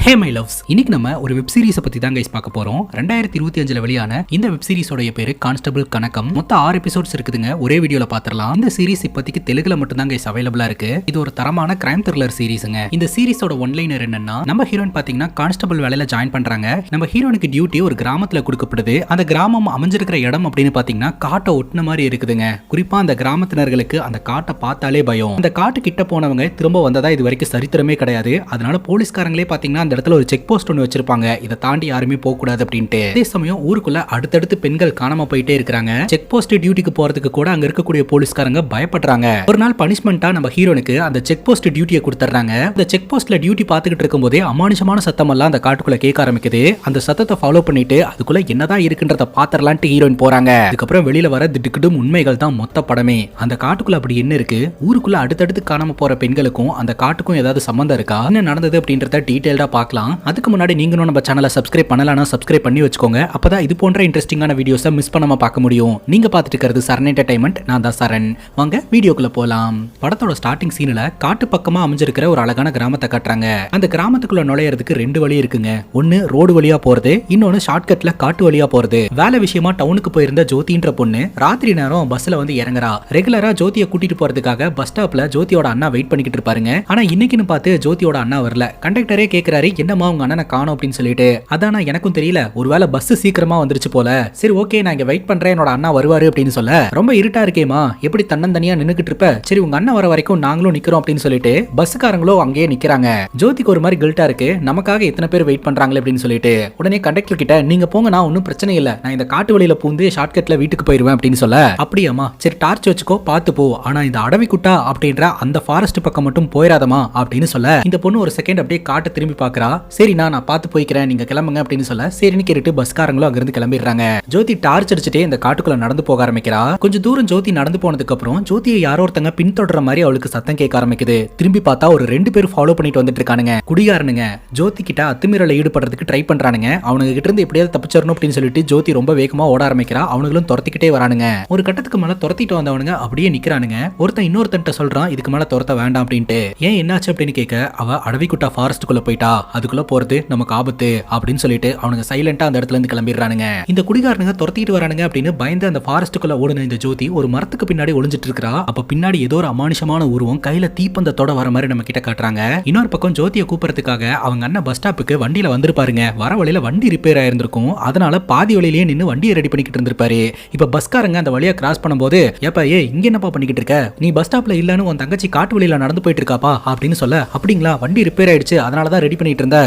Hey my loves, இன்னைக்கு நம்ம ஒரு வெப் சீரிஸை பத்தி தான் கைஸ் பார்க்க போறோம். 2025 வெளியான இந்த வெப் சீரிஸோட பேரு கான்ஸ்டபிள் கணக்கம். மொத்தம் 6 எபிசோட்ஸ் இருக்குதுங்க. ஒரே வீடியோல பாத்திரலாம். இந்த சீரிஸ் இப்போதைக்கு தெலுங்குல மட்டும் தான் கைஸ் அவைலபிளா இருக்கு. இது ஒரு தரமான கிரைம் த்ரில்லர் சீரிஸ்ங்க. இந்த சீரிஸோட ஒன்லைனர் என்னன்னா, நம்ம ஹீரோயின் பாத்தீங்கன்னா கான்ஸ்டபிள் வேலையில ஜாயின் பண்றாங்க. நம்ம ஹீரோனுக்கு டியூட்டி ஒரு கிராமத்துல கொடுக்கப்படுது. அந்த கிராமம் அமைஞ்சிருக்கிற இடம் அப்படின்னு பாத்தீங்கன்னா காட்டை ஒட்டின மாதிரி இருக்குதுங்க. குறிப்பா அந்த கிராமத்தினர்களுக்கு அந்த காட்டை பார்த்தாலே பயம். அந்த காட்டு கிட்ட போனவங்க திரும்ப வந்ததா இது வரைக்கும் சரித்திரமே கிடையாது. அதனால போலீஸ்காரங்களே பாத்தீங்கன்னா அந்த இடத்துல ஒரு செக் போஸ்ட் ஒன்று வச்சிருப்பாங்க. இதை தாண்டி யாருமே போக கூடாது அப்படின்ட்டு. அதே சமயம் ஊருக்குள்ள அடுத்தடுத்து பெண்கள் காணாம போயிட்டே இருக்காங்க. செக் போஸ்ட் டியூட்டிக்கு போறதுக்கு கூட அங்க இருக்கக்கூடிய போலீஸ்காரங்க பயப்படுறாங்க. ஒரு நாள் பனிஷ்மெண்டா நம்ம ஹீரோனுக்கு அந்த செக் போஸ்ட் டியூட்டியை கொடுத்துறாங்க. அந்த செக் போஸ்ட்ல டியூட்டி பார்த்துக்கிட்டு இருக்கும் போதே அமானுஷமான சத்தம் எல்லாம் அந்த காட்டுக்குள்ள கேட்க ஆரம்பிக்குது. அந்த சத்தத்தை ஃபாலோ பண்ணிட்டு அதுக்குள்ள என்னதான் இருக்குன்றத பாத்திரலான்ட்டு ஹீரோயின் போறாங்க. அதுக்கப்புறம் வெளியில வர திடுக்கிடும் உண்மைகள் தான் மொத்த படமே. அந்த காட்டுக்குள்ள அப்படி என்ன இருக்கு, ஊருக்குள்ள அடுத்தடுத்து காணாம போற பெண்களுக்கும் அந்த காட்டுக்கும் ஏதாவது சம்பந்தம் இருக்கா, என்ன நடந்தது அப்படின்றத டீடைல்டா பார்க்கலாம். அதுக்கு முன்னாடி நீங்களும் நம்ம சேனலை சப்ஸ்கிரைப் பண்ணலனா சப்ஸ்கிரைப் பண்ணி வச்சுக்கோங்க. அப்பதான் இது போன்ற இன்ட்ரெஸ்டிங்கான வீடியோஸை மிஸ் பண்ணாம பார்க்க முடியும். நீங்க பார்த்துட்டு இருக்கிறது சரண் என்டர்டைன்மெண்ட். நான் தான் சரண். வாங்க வீடியோக்குள்ள போலாம். படத்தோட ஸ்டார்டிங் சீன்ல காட்டு பக்கமா அமைஞ்சிருக்கிற ஒரு அழகான கிராமத்தை காட்டுறாங்க. அந்த கிராமத்துக்குள்ள நுழையிறதுக்கு 2 வழி இருக்குங்க. ஒன்னு ரோடு வழியா போறது, இன்னொன்னு ஷார்ட்கட்ல காட்டு வழியா போறது. வேலை விஷயமா டவுனுக்கு போயிருந்த ஜோதின்ற பொண்ணு ராத்திரி நேரம் பஸ்ல வந்து இறங்குறா. ரெகுலரா ஜோதியை கூட்டிட்டு போறதுக்காக பஸ் ஸ்டாப்ல ஜோதியோட அண்ணா வெயிட் பண்ணிக்கிட்டு இருப்பாருங்க. ஆனா இன்னைக்குன்னு பார்த்து ஜோதியோட அண்ணா வரல. கண்டக்டரே கேக்குறாரு, என்னமா உங்க அண்ணனை காணோம் அப்படின்னு சொல்லிட்டு. அதானா எனக்கும் தெரியல, ஒருவேளை பஸ் சீக்கிரமா வந்துருச்சு போல. சரி ஓகே, நான் இங்க வெயிட் பண்றேன், என்னோட அண்ணா வருவாரு அப்படின்னு சொல்ல, ரொம்ப இருட்டா இருக்கேமா, எப்படி தன்னந்தனியா நின்னுக்கிட்டு இருப்ப, சரி உங்க அண்ணா வர வரைக்கும் நாங்களும் நிக்கிறோம் அப்படின்னு சொல்லிட்டு பஸ்காரங்களும் அங்கேயே நிக்கிறாங்க. ஜோதிக்கு ஒரு மாதிரி கில்ட்டா இருக்கு, நமக்காக இத்தனை பேர் வெயிட் பண்றாங்களே அப்படின்னு சொல்லிட்டு உடனே கண்டக்டர் கிட்ட, நீங்க போங்க, நான் ஒன்னும் பிரச்சனை இல்ல, நான் இந்த காட்டு வழியில பூந்து ஷார்ட்கட்ல வீட்டுக்கு போயிருவேன் அப்படின்னு சொல்ல, அப்படியாமா, சரி டார்ச் வச்சுக்கோ, பார்த்து போ, ஆனா இந்த அடவி குட்டா அப்படின்ற அந்த ஃபாரஸ்ட் பக்கம் மட்டும் போயிடாதமா அப்படின்னு சொல்ல, இந்த பொண்ணு ஒரு செகண்ட் அப்படியே காட்ட திரும்பி பாக்குறா. சரி நான் பார்த்து போய்க்கிறேன், நீங்க கிளம்புங்க அப்படின்னு சொல்ல, சரின்னு கேட்டு பஸ்காரங்களும் அங்கிருந்து கிளம்பிடுறாங்க. ஜோதி டார்ச் அடிச்சுட்டே இந்த காட்டுக்குள்ள நடந்து போக ஆரம்பிக்கிறா. கொஞ்சம் தூரம் ஜோதி நடந்து போனதுக்கு அப்புறம் ஜோதியை யாரோ ஒருத்தங்க பின்தொடர மாதிரி அவளுக்கு சத்தம் கேட்க ஆரம்பிக்குது. திரும்பி பார்த்தா ஒரு 2 பேர் ஃபாலோ பண்ணிட்டு வந்துட்டு இருக்கானுங்க. குடிகாரனுங்க ஜோதி கிட்ட அத்துமீறல ஈடுபடுறதுக்கு ட்ரை பண்றானுங்க. அவனுங்க கிட்ட இருந்து எப்படியாவது தப்பிச்சிடணும் அப்படின்னு சொல்லிட்டு ஜோதி ரொம்ப வேகமா ஓட ஆரம்பிக்கிறா. அவனுங்களும் துரத்திக்கிட்டே வரானுங்க. ஒரு கட்டத்துக்கு மேல துரத்திட்டு வந்தவனுங்க அப்படியே நிக்கிறானுங்க. ஒருத்தன் இன்னொருத்தன்ட்ட சொல்றான், இதுக்கு மேல துரத்த வேண்டாம் அப்படின்ட்டு. ஏன் என்னாச்சு அப்படின்னு கேட்க, அவ அடவிக்குட்டா ஃபாரஸ்ட்டுக்குள்ள போயிட்டா, அதுக்குள்ள போறது நமக்கு ஆபத்து அப்படின்னு சொல்லிட்டு அவனுங்க சைலண்டா அந்த இடத்துல இருந்து கிளம்பிடுறானுங்க. இந்த குடிகாரனுங்க துரத்திட்டு வரானுங்க அப்படின்னு பயந்து அந்த ஃபாரஸ்ட்டுக்குள்ள ஓடுன இந்த ஜோதி ஒரு மரத்துக்கு பின்னாடி ஒளிஞ்சிட்டு இருக்கா. அப்ப பின்னாடி ஏதோ ஒரு அமானுஷமான உருவம் கையில தீப்பந்தத்தோட வர மாதிரி நம்ம கிட்ட காட்டுறாங்க. இன்னொரு பக்கம் ஜோதியை கூப்பிடுறதுக்காக அவங்க அண்ணன் பஸ் ஸ்டாப்புக்கு வண்டியில வந்திருப்பாருங்க. வர வழியில வண்டி ரிப்பேர் ஆயிருந்திருக்கும். அதனால பாதி வழியிலேயே நின்று வண்டியை ரெடி பண்ணிக்கிட்டு இருந்திருப்பாரு. இப்ப பஸ்காரங்க அந்த வழியா கிராஸ் பண்ணும்போது, ஏப்பா இங்க என்னப்பா பண்ணிக்கிட்டு இருக்க, நீ பஸ் ஸ்டாப்ல இல்லன்னு உன் தங்கச்சி காட்டு வழியில நடந்து போயிட்டு இருக்காப்பா அப்படின்னு சொல்ல, அப்படிங்களா, வண்டி ரிப்பேர் ஆயிடுச்சு, அதனாலதான் ரெடி பண்ணிட்டு இருந்த,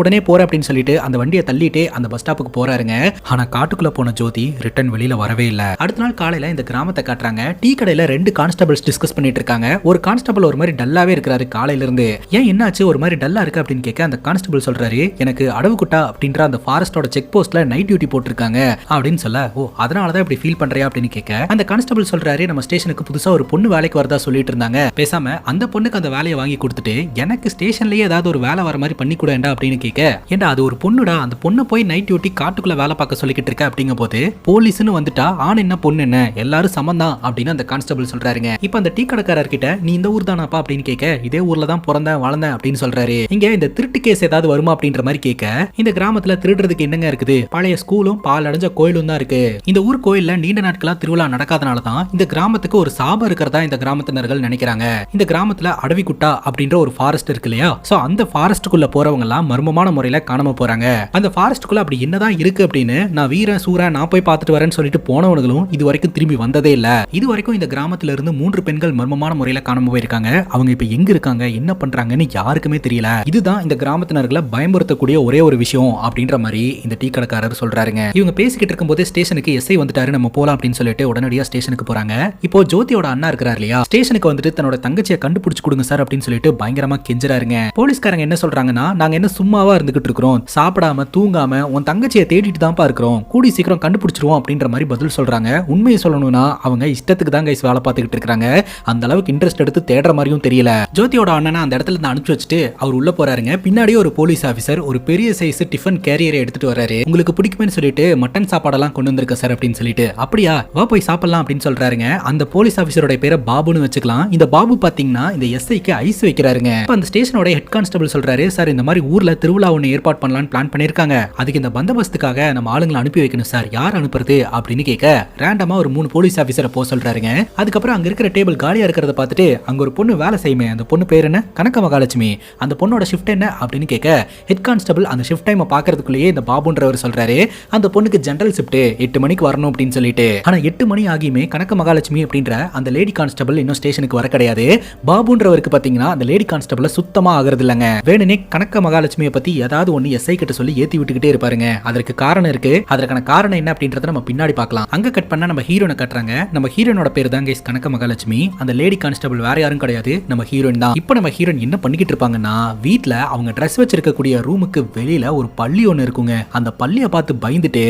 உடனே போற அப்படின்னு சொல்லிட்டு அந்த வண்டியை தள்ளிட்டு அந்த பஸ் ஸ்டாப்புக்கு போறாருங்க. ஆனா காட்டுக்குள்ள போன ஜோதி ரிட்டர்ன் வெளியில வரவே இல்ல. அடுத்த நாள் காலையில இந்த கிராமத்தை காட்டுறாங்க. டீ கடையில 2 கான்ஸ்டபிள்ஸ் டிஸ்கஸ் பண்ணிட்டு இருக்காங்க. ஒரு கான்ஸ்டபிள் ஒரு மாதிரி டல்லாவே இருக்கிறாரு காலையில இருந்து. ஏன் என்னாச்சு, ஒரு மாதிரி டல்லா இருக்கு அப்படின்னு கேட்க, அந்த கான்ஸ்டபிள் சொல்றாரு, எனக்கு அடவுக்குட்டா அப்படின்ற அந்த ஃபாரஸ்டோட செக் போஸ்ட்ல நைட் டியூட்டி போட்டிருக்காங்க அப்படின்னு சொல்ல, ஓ அதனாலதான் இப்படி ஃபீல் பண்றியா அப்படின்னு கேட்க, அந்த கான்ஸ்டபிள் சொல்றாரு, நம்ம ஸ்டேஷனுக்கு புதுசா ஒரு பொண்ணு வேலைக்கு வரதா சொல்லிட்டு இருந்தாங்க, பேசாம அந்த பொண்ணுக்கு அந்த வேலையை வாங்கி கொடுத்துட்டு எனக்கு ஸ்டேஷன்லயே ஏதாவது ஒரு வேலை வர மாதிரி பண்ணி கூடா அப்படின்னு கேட்க, ஏண்டா அது ஒரு பொண்ணுடா, அந்த பொண்ணை போய் நைட் டியூட்டி காட்டுக்குள்ள வேலை பார்க்க சொல்லிக்கிட்டு இருக்க அப்படிங்கும் போது, போலீஸ்னு வந்துட்டா ஆண் என்ன பொண்ணு என்ன எல்லாரும் சமந்தான் அப்படின்னு அந்த கான்ஸ்டபிள் சொல்றாருங்க. இப்ப அந்த டீ கடைக்காரர் கிட்ட, நீ இந்த ஊர் தானாப்பா அப்படின்னு கேட்க, இதே ஊர்ல தான் பிறந்தேன் வளர்ந்தேன் அப்படின்னு சொல்றாரு. இங்க இந்த திருட்டு கேஸ் ஏதாவது வருமா அப்படின்ற மாதிரி கேட்க, இந்த கிராமத்துல திருடுறதுக்கு என்னங்க இருக்குது, பழைய ஸ்கூலும் பால் அடைஞ்ச கோயிலும் தான் இருக்கு. இந்த ஊர் கோயில்ல நீண்ட நாட்களா திருவிழா நடக்காதனாலதான் இந்த கிராமத்துக்கு ஒரு சாபம் இருக்கிறதா இந்த கிராமத்தினர்கள் நினைக்கிறாங்க. இந்த கிராமத்துல அடவிக்குட்டா அப்படின்ற ஒரு ஃபாரஸ்ட் இருக்கு இல்லையா, சோ அந்த ஃபாரஸ்ட்டுக்குள்ள போறவங்க எல்லாம் மர்மமான முறையில காணாம போறாங்க. அந்த ஃபாரஸ்ட்டுக்குள்ள அப்படி என்னதான் இருக்கு அப்படின்னு நான் வீரன் சூரன் நான் போய் பார்த்துட்டு வரேன்னு சொல்லிட்டு போனவங்களும் இது வரைக்கும் திரும்பி வந்ததே இல்ல. இது வரைக்கும் இந்த கிராமத்துல இருந்து 3 பெண்கள் மர்மமான முறையில காணாம போயிருக்காங்க. அவங்க இப்ப எங்க இருக்காங்க, என்ன பண்றாங்கன்னு யாருக்குமே தெரியல. இதுதான் இந்த கிராமத்தினர்களை பயமுறுத்தக்கூடிய ஒரே ஒரு விஷயம் அப்படின்ற மாதிரி இந்த டீ கடைக்காரர் சொல்றாருங்க. இவங்க பேசிக்கிட்டு இருக்கும் போதே ஸ்டேஷனுக்கு எஸ்ஐ வந்துட்டாரு, நம்ம போலாம் அப்படின்னு சொல்லிட்டு உடனடியா ஸ்டேஷனுக்கு போறாங்க. இப்போ ஜோதியோட அண்ணா இருக்கிறார் இல்லையா, ஸ்டேஷனுக்கு வந்துட்டு தன்னோட தங்கச்சியை கண்டுபிடிச்சு கொடுங்க சார் அப்படின்னு சொல்லிட்டு பயங்கரமா கெஞ்சுறாருங்க. போலீஸ்காரங்க என்ன சொல்றாங்கன்னா, நாங்க என்ன சும்மாவா இருந்துகிட்டு இருக்கிறோம், சாப்பிடாம தூங்காம உன் தங்கச்சியை தேடிட்டு தான்ப்பா இருக்கிறோம், கூடி சீக்கிரம் கண்டுபிடிச்சிருவோம் அப்படின்ற மாதிரி பதில் சொல்றாங்க. உண்மையை சொல்லணும்னா அவங்க இஷ்டத்துக்கு தான் கைஸ் வேலை பார்த்துக்கிட்டு இருக்காங்க. அந்த அளவுக்கு இன்ட்ரெஸ்ட் எடுத்து தேடுற மாதிரியும் தெரியல. ஜோதியோட அண்ணனை அந்த இடத்துல இருந்து அனுப்பிச்சு வச்சுட்டு அவர் உள்ள போறாருங்க. பின்னாடியே ஒரு போலீஸ் ஆபீசர் ஒரு பெரிய சைஸ் டிஃபன் கேரியரை எடுத்துட்டு வராரு. உங்களுக்கு பிடிக்குமே சொல்லிட்டு மட்டன் சாப்பாடெல்லாம் கொண்டு வந்திருக்க சார் அப்படின்னு சொல்லிட்டு, அப்படியா வா போய் சாப்பிடலாம் அப்படின்னு சொல்றாருங்க. அந்த போலீஸ் ஆபீசரோட பேரை பாபுன்னு வச்சுக்கலாம். இந்த பாபு பாத்தீங்கன்னா இந்த எஸ்ஐக்கு ஐஸ் வைக்கிறாருங்க. அந்த ஸ்டேஷனோட ஹெட் கான்ஸ்டபிள் சொல்றாரு, சார் இந்த மாதிரி ஊர்ல திருவிழா ஒன்று ஏற்பாடு பண்ணலாம்னு பிளான் பண்ணிருக்காங்க. அதுக்கு இந்த பந்தோபஸ்துக்காக நம்ம ஆளுங்களை அனுப்பி வைக்கணும் சார், யார் அனுப்புறது அப்படின்னு கேட்க ரேண்டமா ஒரு 3 போலீஸ் ஆபீசரை போக சொல்றாருங்க. அதுக்கப்புறம் அங்க இருக்கிற டேபிள் காலியா இருக்கிறத பார்த்துட்டு அங்க ஒரு பொண்ணு வேலை செய்யுமே, அந்த பொண்ணு பேர் என்ன, கனக மகாலட்சுமி, அந்த பொண்ணோட ஷிஃப்ட் என்ன அப்படின்னு கேட்க ஹெட் கான்ஸ்டபிள் அந்த ஷிஃப்ட் டைமை பாக்குறதுக்குள்ளேயே இந்த பாபுன்றவர் சொல்றாரு அந்த பொண்ணுக்கு ஜெனரல் ஷிஃப்ட் 8 மணிக்கு வரணும் அப்படின்னு சொல்லிட்டு. ஆனா 8 மணி ஆகியுமே கனக மகாலட்சுமி அப்படின்ற அந்த லேடி கான்ஸ்டபிள் இன்னும் ஸ்டேஷனுக்கு வர கிடையாது. பாபுன்றவருக்கு பாத்தீங்கன்னா அந்த லேடி கான்ஸ்டபிள் சுத்தமா ஆகிறது இல்லங்க. வேணுனே கனக மகாலட்சுமியை பத்தி ஏதாவது ஒண்ணு எஸ்ஐ கிட்ட சொல்லி ஏத்தி விட்டுக்கிட்டே இருப்பாருங்க. அதற்கு காரணம் இருக்கு. அதற்கான காரணம் என்ன அப்படின்றத நம்ம பின்னாடி பார்க்கலாம். அங்க கட் பண்ணா நம்ம ஹீரோனை கட்டுறாங்க. நம்ம ஹீரோனோட பேர் தான் கைஸ் கனக மகாலட்சுமி. அந்த லேடி கான்ஸ்டபிள் வேற யாரும் கிடையாது, நம்ம ஹீரோயின் தான். இப்போ நம்ம ஹீரோயின் என்ன பண்ணிக்கிட்டு இருப்பாங்கன்னா, வீட்ல அவங்க ட்ரெஸ் வச்சிருக்கக்கூடிய ரூமுக்கு வெளியில ஒரு பள்ளி ஒண்ணு இருக்குங்க. அந்த பள்ளியை பார்த்து பயந்துட்டு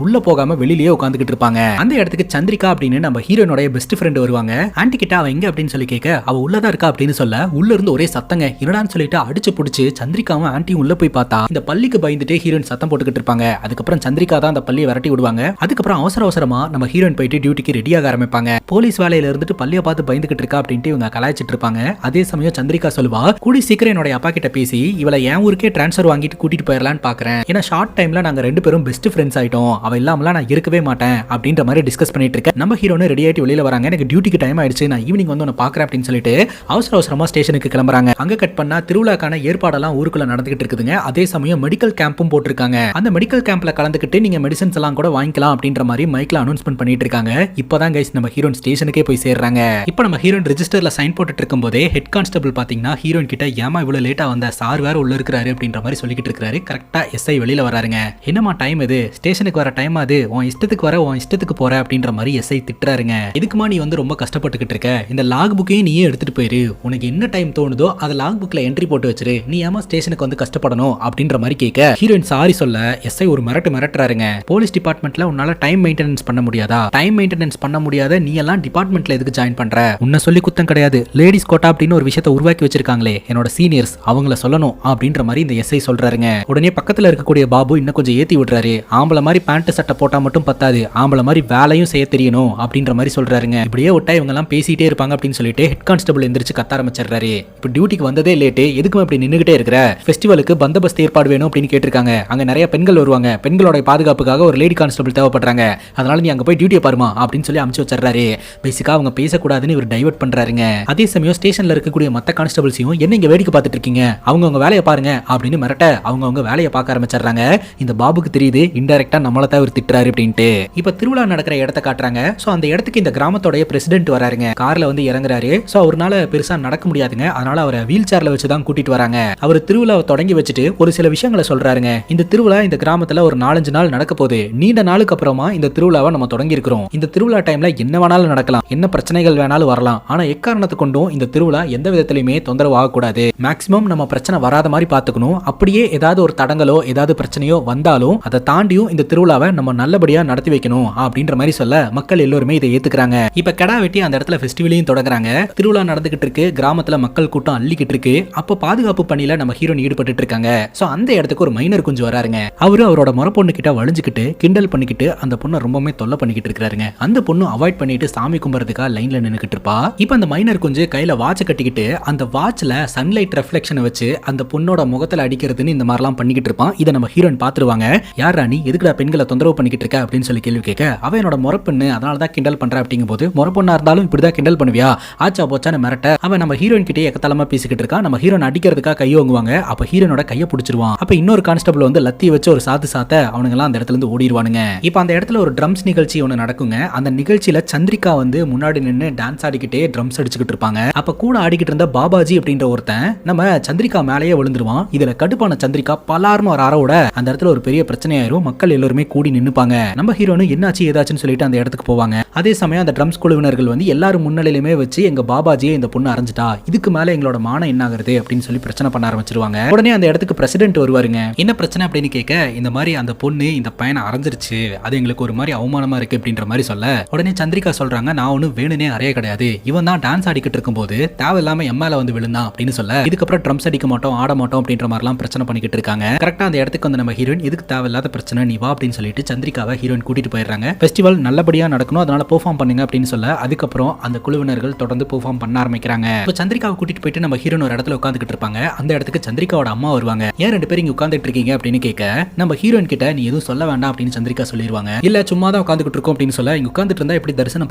உள்ள போகாம வெளியிலேயே உட்காந்துக்கிட்டு இருப்பாங்க. அந்த இடத்துக்கு சந்திரிகா அப்படின்னு நம்ம ஹீரோனோட பெஸ்ட் ஃப்ரெண்ட் வருவாங்க. ஆன்டி கிட்ட அவ எங்க அப்படின்னு சொல்லி கேட்க அவ உள்ளதான் இருக்கா அப்படின்னு சொல்ல உள்ள இருந்து ஒரே சத்தங்க. என்னடான்னு சொல்லிட்டு அடிச்சு புடிச்சு சந்திரிகாவும் ஆன்டியும் உள்ள போய் பார்த்தா இந்த பள்ளிக்கு பயந்துட்டு ஹீரோயின் சத்தம் போட்டுக்கிட்டு இருப்பாங்க. அதுக்கப்புறம் சந்திரிகா தான் அந்த பள்ளியை விரட்டி விடுவாங்க. அதுக்கப்புறம் அவசரமா நம்ம ஹீரோயின் போயிட்டு டியூட்டிக்கு ரெடியாக ஆரம்பிப்பாங்க. போலீஸ் வேலையில இருந்துட்டு பள்ளியை பார்த்து பயந்துகிட்டு இருக்கா அப்படின்ட்டு இவங்க கலாய்ச்சிட்டு இருப்பாங்க. அதே சமயம் சந்திரிகா சொல்லுவா, கூடி சீக்கிரம் என்னோட அப்பா கிட்ட பேசி இவளை என் ஊருக்கே டிரான்ஸ்ஃபர் வாங்கிட்டு கூட்டிட்டு போயிடலான்னு பாக்குறேன். ஏன்னா ஷார்ட் டைம்ல நாங்க 2 பேரும் பெஸ்ட் ஃப்ரெண்ட்ஸ் ஆயிட்டோம். அவ இல்லாமலாம் நான் இருக்கவே மாட்டேன் அப்படின்ற மாதிரி டிஸ்கஸ் பண்ணிட்டு இருக்கேன். நம்ம ஹீரோனு ரெடி ஆயிட்டு வெளியில வராங்க. எனக்கு டியூட்டிக்கு டைம் ஆயிடுச்சு, நான் ஈவினிங் வந்து உன்னை பாக்குறேன் அப்படின்னு சொல்லிட்டு அவசரமா ஸ்டேஷனுக்கு கிளம்புறாங்க. அங்க கட் பண்ணா திருவிழாக்கான ஏற்பாடெல்லாம் ஊருக்குள்ள நடந்துகிட்டு இருக்குதுங்க. அதே சமயம் மெடிக்கல் கேம்பும் போட்டிருக்காங்க. அந்த மெடிக்கல் கேம்ப்ல கலந்துக்கிட்டு நீங்க மெடிசன்ஸ் எல்லாம் கூட வாங்கிக்கலாம் அப்படின்ற மாதிரி மைக்ல அனௌன்ஸ்மெண்ட் பண்ணிட்டு இருக்காங்க. இப்பதான் கைஸ் நம்ம ஹீரோயின் ஸ்டேஷனுக்கே போய் சேர்றாங்க. இப்போ நம்ம ஹீரோயின் ரெஜிஸ்டர்ல சைன் போட்டுட்டு இருக்கும்போதே ஹெட் கான்ஸ்டபிள் பாத்தீங்கன்னா ஹீரோயின் கிட்ட ஏமா இவ்வளவு லேட்டா வந்த, சார் வேற உள்ள இருக்கிறாரு அப்படின்ற மாதிரி சொல்லிக்கிட்டு இருக்காரு. கரெக்டா எஸ்ஐ வெளியில வராருங்க. என்னமா டைம் இது, ஸ்டேஷனுக்கு வர டைம் அது, உன் இஷ்டத்துக்கு வர உன் இஷ்டத்துக்கு போற அப்படின்ற மாதிரி எஸ்ஐ திட்டுறாருங்க. இதுக்குமா நீ வந்து ரொம்ப கஷ்டப்பட்டுக்கிட்டு இருக்க, இந்த லாக் புக்கையும் நீயே எடுத்துட்டு போயிரு, உனக்கு என்ன டைம் தோணுதோ அதை லாக் புக்ல என்ட்ரி போட்டு வச்சிரு, நீ ஏமா ஸ்டேஷனுக்கு வந்து கஷ்டப்படணும் அப்படின்ற மாதிரி கேட்க ஹீரோயின் சாரி சொல்ல எஸ்ஐ ஒரு மிரட்டுறாருங்க. போலீஸ் டிபார்ட்மெண்ட்ல உன்னால டைம் மெயின்டெனன்ஸ் பண்ண முடியாதா, டைம் மெயின்டெனன்ஸ் பண்ண முடியாத நீ எல்லாம் டிபார்ட்மெண்ட்ல எதுக்கு ஜாயின் பண்ற, உன்னை சொல்லி குத்தம் கிடையாது, லேடிஸ் கோட்டா அப்படின்னு ஒரு விஷயத்தை உருவாக்கி வச்சிருக்காங்களே என்னோட சீனியர்ஸ், அவங்கள சொல்லணும் அப்படின்ற மாதிரி இந்த எஸ்ஐ சொல்றாருங்க. உடனே பக்கத்துல இருக்கக்கூடிய பாபு இன்னும் கொஞ்சம் ஏத்தி விடுறாரு. ஆம்பளை மாதிரி பேண்ட் சட்டை போட்டா மட்டும் பத்தாது, ஆம்பளை மாதிரி வேலையும் செய்ய தெரியணும் அப்படின்ற மாதிரி சொல்றாருங்க. இப்படியே விட்டா இவங்க எல்லாம் பேசிட்டே இருப்பாங்க அப்படின்னு சொல்லிட்டு ஹெட் கான்ஸ்டபிள் எந்திரிச்சு கத்த ஆரம்பிச்சிடுறாரு. இப்போ டியூட்டிக்கு வந்ததே லேட்டு, எதுக்கும் இப்படி நின்னுகிட்டே இருக்கிற, ஃபெஸ்டிவலுக்கு பந்தோபஸ்து ஏற்பாடு வேணும் அப்படின்னு கேட்டிருக்காங்க. அங்க நிறைய பெண்கள் வருவாங்க, பெண்களோட பாதுகாப்புக்காக ஒரு லேடி கான்ஸ்டபிள் தேவைப்படுறாங்க, அதனால நீ அங்க போய் டியூட்டியை பாருமா அப்படின்னு சொல்லி அனுப்பிச்சு வச்சிடறாரு. பேசிக்கா அவங்க பேசக்கூடாதுன்னு இவர் டைவர்ட் பண்றாருங்க. அதே சமயம் ஸ்டேஷன்ல இருக்கக்கூடிய மத்த கான்ஸ்டபிள்ஸையும் என்ன இங்க வேடிக்கை பார்த்துட்டு இருக்கீங்க, அவங்க வேலையை பாருங்க அப்படின்னு மிரட்ட அவங்க வேலையை பார்க்க ஆரம்பிச்சிடுறாங்க. இந்த பாபுக்கு தெரியுது இன்டைரக்டா நம்மள தான் இவர் திட்டுறாரு அப்படின்ட்டு. இப்ப திருவிழா நடக்கிற இடத்த காட்டுறாங்க. சோ அந்த இடத்துக்கு இந்த கிராமத்தோட பிரசிடென்ட் வராருங்க. கார்ல வந்து இறங்குறாரு. சோ அவரால பெருசா நடக்க முடியாதுங்க, அதனால அவரை வீல் சேர்ல வச்சு தான் கூட்டிட்டு வராங்க. அவர் திருவிழாவை தொடங்கி வச்சுட்டு ஒரு சில விஷயங்களை சொல்றாருங்க. இந்த திருவிழா இந்த கிராமத்துல ஒரு 4-5 நாள் நடக்க போகுது, நீண்ட நாளுக்கு அப்புறமா இந்த திருவிழாவை நம்ம தொடங்கி இருக்கிறோம். இந்த திருவிழா டைம்ல என்ன வேணாலும் நடக்கலாம், என்ன பிரச்சனைகள் வேணாலும் வரலாம், ஆனா எக்காரணத்தை கொண்டும் இந்த திருவிழா எந்த விதத்திலுமே தொந்தரவு ஆகக்கூடாது, மேக்சிமம் நம்ம பிரச்சனை வராத மாதிரி பாத்துக்கணும், அப்படியே ஏதாவது ஒரு தடங்களோ ஏதாவது பிரச்சனையோ வந்தாலும் அதை தாண்டியும் இந்த திருவிழாவை நம்ம நல்லபடியா நடத்தி வைக்கணும் அப்படின்ற மாதிரி சொல்ல மக்கள் எல்லாருமே இதை ஏத்துக்கிறாங்க. இப்ப கடா வெட்டி அந்த இடத்துல ஃபெஸ்டிவலையும் தொடங்குறாங்க. திருவிழா நடந்துகிட்டு இருக்கு, கிராமத்துல மக்கள் கூட்டம் அள்ளிக்கிட்டு இருக்கு. அப்ப பாதுகாப்பு பணியில நம்ம ஹீரோயின் ஈடுபட்டு இருக்காங்க. சோ அந்த இடத்துக்கு ஒரு மைனர் குஞ்சு வராருங்க. அவரு அவரோட முறை பொண்ணு கிட்ட வளைஞ்சுக்கிட்டு கிண்டல் பண்ணிக்கிட்டு அந்த பொண்ணை ரொம்பவே தொல்லை பண்ணிக்கிட்டு இருக்காருங்க. அந்த பொண்ணு அவாய்ட் பண்ணிட்டு சாமி கும்பிடுறதுக்காக லைன்ல நின்னுக்கிட்டு இருப்பா. இப்ப அந்த மைனர் குஞ்சு கையில வாட்ச கட்டிக்கிட்டு அந்த வாட்ச்ல சன்லைட் ரெஃப்ளெக்ஷனை வச்சு அந்த பொண்ணோட முகத்துல அடிக்கிறதுன்னு இந்த மாதிரிலாம் பண்ணிக்கிட்டு இருப்பான். இதை நம்ம ஹீரோயின் பாத்துருவாங்க. யார் ராணி, எதுக்குடா பெண்களை தொந்தரவு பண்ணிக்கிட்டு இருக்க அப்படின்னு சொல்லி கேள்வி கேட்க அவ என்னோட முறை பொண்ணு, அதனால தான் கிண்டல் பண்ற அப்படிங்கும் போது முறை பொண்ணா இருந்தாலும் இப்படிதான் கிண்டல் பண்ணுவியா, ஆச்சா போச்சான்னு மிரட்ட அவன் நம்ம ஹீரோயின் கிட்டே எக்கத்தலமா பேசிக்கிட்டு இருக்கான். நம்ம ஹீரோயின் அடிக்கிறதுக்காக கை வாங்குவாங்க. அப்ப ஹீரோனோட கையை பிடிச்சிருவான். அப்ப இன்னொரு கான்ஸ்டபிள் வந்து லத்தி வச்சு ஒரு சாத்த அவனுங்க எல்லாம் அந்த இடத்துல இருந்து ஓடிடுவானுங்க. இப்ப அந்த இடத்துல ஒரு ட்ரம்ஸ் நிகழ்ச்சி ஒன்று நடக்குங்க. அந்த நிகழ்ச்சியில சந்திரிகா வந்து முன்னாடி நின்று டான்ஸ் ஆடிக்கிட்டே ட்ரம்ஸ் அடிச்சுக்கிட்டு இருப்பாங்க. அப்ப கூட ஆடிக்கிட்டு இருந்த பாபாஜி அப்படின்ற ஒருத்தன் நம்ம சந்திரிகா மேலேயே விழுந்துருவான். இதுல கடுப்பான சந்திரிகா பலார்னு ஒரு அறவோட அந்த இடத்துல ஒரு பெரிய பிரச்சனையாயிரும். மக்கள் எல்லாருமே கூடி நின்னுப்பாங்க. நம்ம ஹீரோனு என்னாச்சு ஏதாச்சுன்னு சொல்லிட்டு அந்த இடத்துக்கு போவாங்க. அதே சமயம் அந்த ட்ரம்ஸ் குழுவினர்கள் வந்து எல்லாரும் முன்னிலையிலுமே வச்சு எங்க பாபாஜியை இந்த பொண்ணு அரைஞ்சிட்டா, இதுக்கு மேல எங்களோட மானம் என்ன ஆகுறது அப்படின்னு சொல்லி பிரச்சனை பண்ண ஆரம்பிச்சிருவாங்க. உடனே அந்த இடத்துக்கு பிரசிடென்ட் வருவாருங்க. என்ன பிரச்சனை அப்படின்னு கேட்க இந்த மாதிரி அந்த பொண்ணு இந்த பையனை அரைஞ்சிருச்சு, அது எங்களுக்கு ஒரு மாதிரி அவமானமா இருக்கு அப்படின்ற மாதிரி சொல்ல உடனே சந்திரிகா சொல்றாங்க, நான் ஒன்னும் வேணுனே அறைய கிடையாது, இவன் தான் டான்ஸ் ஆடிக்கிட்டு இருக்கும் போது தேவையில்லாம எம்மால வந்து விழுந்தான் அப்படின்னு சொல்ல இதுக்கப்புறம் ட்ரம்ஸ் அடிக்க மாட்டோம் ஆட மாட்டோம் அப்படின்ற மாதிரிலாம் பிரச்சனை பண்ணிக்கிட்டு இருக்காங்க. கரெக்டா அந்த இடத்துக்கு வந்து நம்ம ஹீரோயின் இதுக்கு தேவையில்லாத பிரச்சனை நீ வா அப்படின்னு சொல்லிட்டு சந்திரிகாவை ஹீரோயின் கூட்டிட்டு போயிடுறாங்க. ஃபெஸ்டிவல் நல்லபடியா நடக்கணும், அதனால பெர்ஃபார்ம் பண்ணுங்க அப்படின்னு சொல்ல அதுக்கப்புறம் அந்த குழுவினர்கள் தொடர்ந்து பெர்ஃபார்ம் பண்ண ஆரம்பிக்கிறாங்க. இப்போ சந்திரிகாவை கூட்டிட்டு போயிட்டு நம்ம ஹீரோயின் ஒரு இடத்துல உட்காந்துக்கிட்டு இருப்பாங்க. அந்த இடத்துக்கு சந்திரிகாவோட அம்மா வருவாங்க. ஏன் 2 பேரும் இங்க உட்கார்ந்துட்டு இருக்கீங்க அப்படின்னு கேட்க, நம்ம ஹீரோயின் கிட்ட நீ எதுவும் சொல்ல வேண்டாம் அப்படின்னு சந்திரிகா சொல்லிடுவாங்க. இல்ல சும்மா தான் உட்காந்துட்டு இருக்கோம் அப்படின்னு சொல்ல, இங்க உட்காந்துட்டு இருந்தா எப்படி தரிசனம்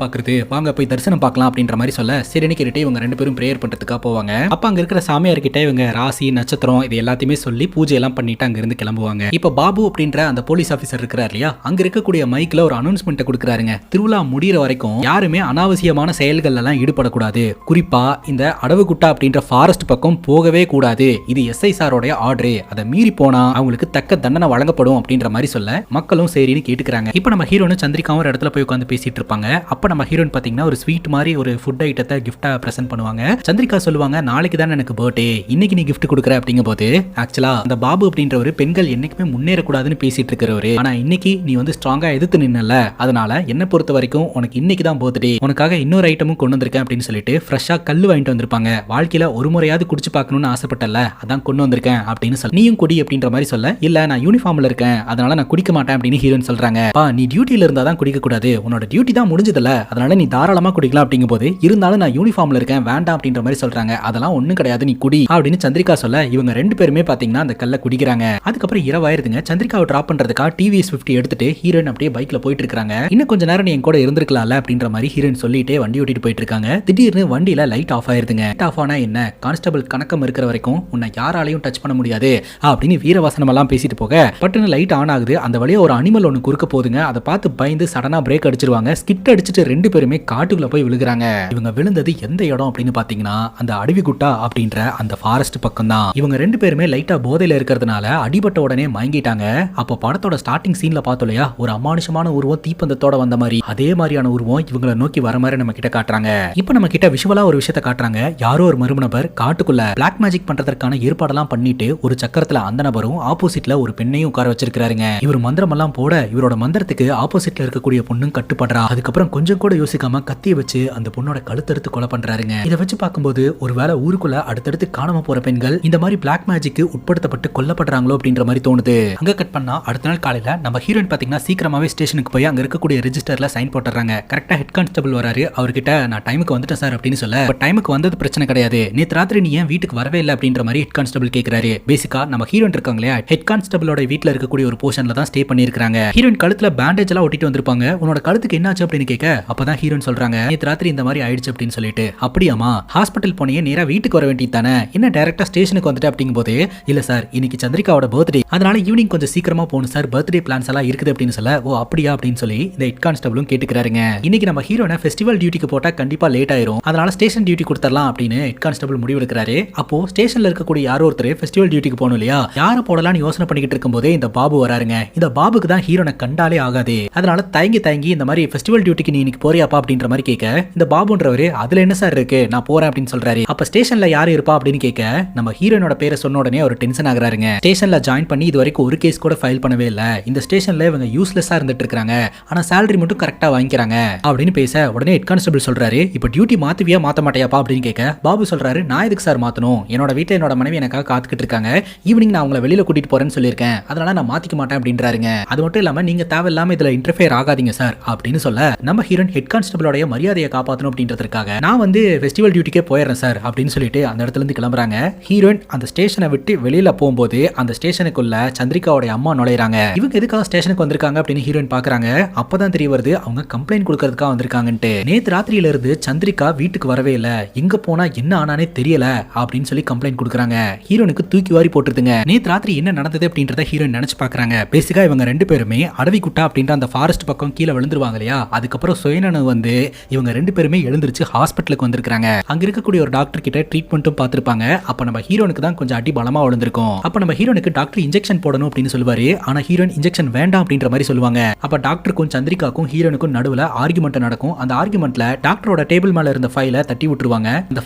பாக்குறது, வாங்க போய் தரிசனம் பார்க்கலாம் அப்படின்ற மாதிரி சொல்ல, சரின்னு கேட்டுட்டு இவங்க 2 பேரும் பிரேயர் பண்றதுக்காக போவாங்க. அப்ப அங்க இருக்கிற சாமியார் கிட்ட இவங்க ராசி நட்சத்திரம் இது எல்லாத்தையுமே சொல்லி பூஜை எல்லாம் பண்ணிட்டு அங்க இருந்து கிளம்புவாங்க. இப்ப பாபு அப்படின்ற அந்த போலீஸ் ஆபீசர் இருக்கிறார் இல்லையா, அங்க இருக்கக்கூடிய மைக்ல ஒரு அனௌன்ஸ்மெண்ட் கொடுக்குறாருங்க. திருவிழா முடிகிற வரைக்கும் யாருமே அனாவசியமான செயல்கள் எல்லாம் ஈடுபடக்கூடாது, குறிப்பா இந்த அடவுகுட்டா அப்படின்ற ஃபாரஸ்ட் பக்கம் போகவே கூடாது, இது எஸ்ஐ சாரோட ஆர்டர், அதை மீறி போனா அவங்களுக்கு தக்க தண்டனை வழங்கப்படும் அப்படின்ற மாதிரி சொல்ல மக்களும் சரின்னு கேட்டுக்கிறாங்க. இப்ப நம்ம ஹீரோனும் சந்திரிகாவும் ஒரு இடத்துல போய் உட்காந்து பேசிட்டு இருப்பாங்க. அப்ப நம்ம ஹீரோன் பாத்தீங்கன்னா ஒரு ஸ்வீட் மாதிரி ஒரு ஃபுட் ஐட்டத்தை கிஃப்டா பிரசன்ட் பண்ணுவாங்க. சந்திரிகா சொல்லுவாங்க, நாளைக்கு தான் எனக்கு பர்த்டே, இன்னைக்கு நீ கிஃப்ட் கொடுக்குற அப்படிங்கும் போது, ஆக்சுவலா அந்த பாபு அப்படின்றவரு பெண்கள் என்னைக்குமே முன்னேறக்கூடாதுன்னு பேசிட்டு இருக்கிறவரு, ஆனா இன்னைக்கு நீ வந்து ஸ்ட்ராங்கா எதிர்த்து நின்னல, அதனால என்ன பொறுத்த வரைக்கும் உனக்கு இன்னைக்கு தான் பர்த்டே, உனக்காக இன்னொரு ஐட்டமும் கொண்டு வந்திருக்கேன் அப்படின்னு சொல்லிட்டு ஃப்ரெஷ்ஷா கல்லு வாங்கிட்டு வந்திருப்பாங்க. வாழ்க்கையில ஒரு முறையாவது குடிச்சு பார்க்கணும்னு ஆசைப்பட்டல, அதான் கொண்டு வந்திருக்கேன் அப்படின்னு சொல்ல, நீயும் குடி அப்படின்ற மாதிரி சொல்ல, இல்ல நான் யூனிஃபார்ம்ல இருக்கேன் அதனால நான் குடிக்க மாட்டேன் அப்படின்னு ஹீரோயின் சொல்றாங்க. பா நீ டியூட்டில இருந்தா தான் குடிக்க கூடாது, உன்னோட டியூட்டி தான் முடிஞ்சதுல, அதனால நீ தாராளமா குடிக்கலாம் அப்படிங்கும் போது, இருந்தாலும் நான் யூனிஃபார்ம்ல இருக்கேன் வேண்டாம் அப்படின்ற மாதிரி சொல்றாங்க. அதெல்லாம் ஒண்ணும் கிடையாது நீ குடி அப்படின்னு சந்திரிகா சொல்ல, இவங்க 2 பேருமே பாத்தீங்கன்னா அந்த கல்ல குடிக்கிறாங்க. அதுக்கப்புறம் இரவாயிருதுங்க. சந்திரிகாவை டிராப் பண்றதுக்காக டிவிஎஸ் 50 எடுத்துட்டு ஹீரோயின் அப்படியே பைக்ல போயிட்டு இருக்காங்க. இன்னும் கொஞ்ச நேரம் நீ என் கூட இருந்திருக்கலாம்ல அப்படின்ற மாதிரி ஹீரோயின் சொல்லிட்டே வண்டி ஓட்டிட்டு போயிட்டு இருக்காங்க. திடீர்னு வண்டியில லைட் ஆஃப் ஆயிருதுங்க. லைட் ஆஃப் ஆனா என்ன, கான்ஸ்டபிள் கணக்கம் இருக்கிற வரைக்கும் உன்னை யாராலையும் டச் பண்ண முடியாது அப்படின்னு வீரவசனம் எல்லாம் பேசிட்டு போக, பட்டுன்னு லைட் ஆன் ஆகுது. அந்த வழியா ஒரு அனிமல் ஒன்னு குறுக்க போகுதுங்க. அதை பார்த்து பயந்து சடனா பிரேக் அடிச்சிருவாங்க. ஸ்கிட் அடிச்சுட்டு 2 பேருமே காட்டுக்குள்ள போய் விழுகுறாங்க. இவங்க விழுந்தது எந்த இடம் அப்படின்னு பாத்தீங்கன்னா அந்த அடவிகுட்டா அப்படின்ற அந்த ஃபாரஸ்ட் பக்கம் தான். இவங்க 2 பேருமே லைட்டா போதையில இருக்கிறதுனால அடிபட்ட உடனே மயங்கிட்டாங்க. அப்போ படத்தோட ஸ்டார்டிங் சீன்ல பார்த்தோம் இல்லையா, ஒரு அமானுஷமான உருவம் தீப்பந்தத்தோட வந்த மாதிரி, அதே மாதிரியான உருவம் இவங்களை நோக்கி வர மாதிரி நம்ம கிட்ட காட்டுறாங்க. இப்போ நம்ம கிட்ட விஷுவலா ஒரு விஷயத்தை காட்டுறாங்க. யாரோ ஒரு மர்ம நபர் காட்டுக்குள்ள பிளாக் மேஜிக் பண்றதற்கான ஏற்பாடெல்லாம் பண்ணிட்டு ஒரு சக்கரத்துல அந்த நபரும் ஆப்போசிட்ல ஒரு பெண்ணையும் உட்கார வச்சிருக்காருங்க. இவர் மந்திரம் எல்லாம் போட இவரோட மந்திரத்துக்கு ஆப்போசிட்ல இருக்கக்கூடிய பொண்ணும் கட்டுப்படுறா. அதுக்கப்புறம் கொஞ்சம் கூட யோசிக்காம கத்திய வச்சு அந்த பொண்ணோட கழுத்தெடுத்து கொலை பண்றாருங்க. இதை வச்சு பார்க்கும்போது ஒருவேளை ஊருக்குள்ள அடுத்தடுத்து காணாம போற பெண்கள் இந்த மாதிரி பிளாக் மேஜிக்கு உட்படுத்தப்பட்டு கொல்லப்படுறாங்களோ அப்படின்ற மாதிரி தோணுது. அங்க கட் பண்ணா அடுத்த நாள் காலையில நம்ம ஹீரோயின் பாத்தீங்கன்னா சீக்கிரமாவே ஸ்டேஷனுக்கு போய் அங்க இருக்கக்கூடிய ரெஜிஸ்டர்ல சைன் போட்டுறாங்க. கரெக்டா ஹெட் கான்ஸ்டபிள் வராரு. அவர்கிட்ட நான் டைமுக்கு வந்துட்டேன் சார் அப்படின்னு சொல்ல, டைமுக்கு வந்தது பிரச்சனை கிடையாது, நேத்து ராத்திரி நீ ஏன் வீட்டுக்கு வரவே இல்லை அப்படின்ற மாதிரி ஹெட் கான்ஸ்டபிள் கேட்கிறாரு. பேசிக்கா நம்ம ஹீரோயின் இருக்காங்களே, ஹெட் கான்ஸ்டபிளோட வீட்டுல இருக்கக்கூடிய ஒரு போர்ஷன்ல தான் ஸ்டே பண்ணிருக்காங்க. ஹீரோயின் கழுத்துல பேண்டேஜ் எல்லாம் ஒட்டிட்டு வந்திருப்பாங்க. உன்னோட கழுத்துக்கு என்னாச்சு அப்படின்னு கேட்க, அப்பதான் ஹீரோயின் சொல்றாங்க, நேத்து ராத்திரி இந்த மாதிரி ஆயிடுச்சு அப்படின்னு சொல்லிட்டு. அப்படியாமா, ஹாஸ்பிட்டல் போனே நேரா வீட்டுக்கு வர வேண்டியது தானே, என்ன டைரக்டா ஸ்டேஷனுக்கு வந்துட்டு அப்படிங்கும் போது, இல்ல சார் இன்னைக்கு சந்திரிகாவோட பர்த்டே, அதனால ஈவினிங் கொஞ்சம் சீக்கிரமா போகணும் சார், பர்த்டே பிளான்ஸ் எல்லாம் இருக்குது அப்படின்னு சொல்ல, ஓ அப்படியா அப்படின்னு சொல்லி இந்த ஹெட் கான்ஸ்டபிளும் கேட்டுக்கிறாருங்க. இன்னைக்கு நம்ம ஹீரோனை ஃபெஸ்டிவல் டியூட்டிக்கு போட்டா கண்டிப்பா லேட் ஆயிரும், அதனால ஸ்டேஷன் டியூட்டி கொடுத்துடலாம் அப்படின்னு ஹெட் கான்ஸ்டபிள் முடிவெடுக்கிறாரு. அப்போ ஸ்டேஷன்ல இருக்கக்கூடிய யாரோ ஒருத்தர் ஃபெஸ்டிவல் டியூட்டிக்கு போகணும் இல்லையா, யாரை போடலாம்னு யோசனை பண்ணிக்கிட்டு இருக்கும்போதே இந்த பாபு வராருங்க. இந்த பாபுக்கு தான் ஹீரோனை கண்டாலே ஆகாது, அதனால தயங்கி இந்த மாதிரி ஃபெஸ்டிவல் டியூட்டிக்கு நீ இன்னைக்கு போறியாப்பா அப்படின்ற மாதிரி கேட்க, இந்த பாபுன்றவரு அதுல என்ன சார் இருக்கு, நான் போறேன் அப்படின்னு சொல்றாரு. அப்ப ஸ்டேஷன்ல யாரு இருப்பா அப்படின்னு கேட்க, நம்ம ஹீரோனோட பேரை சொன்ன உடனே அவர் டென்ஷன் ஆகுறாருங்க. ஸ்டேஷன்ல ஜாயின் பண்ணி இது வரைக்கும் ஒரு கேஸ் கூட ஃபைல் பண்ணவே இல்ல, இந்த ஸ்டேஷன்ல இவங்க யூஸ்லெஸ்ஸா இருந்துட்டு இருக்காங்க, ஆனா சேலரி மட்டும் கரெக்டா வாங்கிக்கிறாங்க அப்படின்னு பேச, உடனே ஹெட் கான்ஸ்டபிள் சொல்றாரு, இப்ப டியூட்டி மாத்துவியா மாத்த மாட்டியாப்பா அப்படின்னு கேட்க, பாபு சொல்றாரு, நான் எதுக்கு சார் மாத்தணும், என்னோட வீட்டுல என்னோட மனைவி எனக்காக காத்துக்கிட்டு இருக்காங்க, ஈவினிங் நான் அவங்களை வெளியில கூட்டிட்டு போறேன்னு சொல்லியிருக்கேன், அதனால நான் மாத்திக்க மாட்டேன் அப்படின்றாருங்க. அது மட்டும் இல்லாம நீங்க தேவையில்லாம இதுல இன்டர்ஃபியர் ஆகாதீங்க சார் அப்படின்னு சொல்ல, நம்ம ஹீரோயின் ஹெட் கான்ஸ்டபிளோட மரியாதையை காப்பாற்றணும் அப்படின்றதுக்காக நான் வந்து ஃபெஸ்டிவல் டியூட்டிக்கே போயிடுறேன் சார் அப்படின்னு சொல்லிட்டு அந்த இடத்துல இருந்து கிளம்புறாங்க. ஹீரோயின் அந்த ஸ்டேஷனை விட்டு வெளியில போகும்போது அந்த ஸ்டேஷனுக்குள்ள சந்திரிகாவோட அம்மா நுழையிறாங்க. இவங்க எதுக்காக ஸ்டேஷனுக்கு வந்திருக்காங்க அப்படின்னு ஹீரோயின் பாக்குறாங்க. அப்பதான் தெரிய வருது அவங்க கம்ப்ளைண்ட் கொடுக்கறதுக்காக வந்திருக்காங்கன்ட்டு. நேத்து ராத்திரியில இருந்து சந்திரிகா வீட்டுக்கு வரவே இல்ல, எங்க போனா என்ன ஆனானே தெரியல அப்படின்னு சொல்லி கம்ப்ளைண்ட் கொடுக்குறாங்க. ஹீரோனுக்கு தூக்கி வாரி போட்டுருதுங்க. நேத்து ராத்திரி என்ன நடந்தது அப்படின்றத ஹீரோயின் நினைச்சு பாக்குறாங்க. பேசிக்கா இவங்க 2 பேருமே அடவிக்குட்டா அப்படின்ற அந்த ஃபாரஸ்ட் பக்கம் கீழே விழுந்துருவாங்க இல்லையா, அதுக்கப்புறம் சுயநனவு வந்து இவங்க 2 பேருமே எழுந்திருச்சு ஹாஸ்பிட்டலுக்கு வந்திருக்காங்க. அங்க இருக்கக்கூடிய ஒரு டாக்டர் கிட்ட ட்ரீட்மெண்ட்டும் பார்த்திருப்பாங்க. அப்ப நம்ம ஹீரோனுக்கு தான் கொஞ்சம் அடி பலமா விழுந்திருக்கும். அப்ப நம்ம ஹீரோனுக்கு டாக்டர் இன்ஜெக்ஷன் போடணும் அப்படின்னு சொல்லுவாரு. ஆனா ஹீரோயின் இன்ஜெக்ஷன் வேண்டாம் அப்படின்ற மாதிரி சொல்லுவாங்க. அப்ப டாக்டருக்கும் சந்திரிகாக்கும் ஹீரோனுக்கும் நடுவுல ஆர்குமெண்ட் நடக்கும். அந்த ஆர்குமெண்ட்ல டாக்டரோட டேபிள் மேல இருந்த ஃபைலை தட்டி விட்டுருவாங்க. அந்த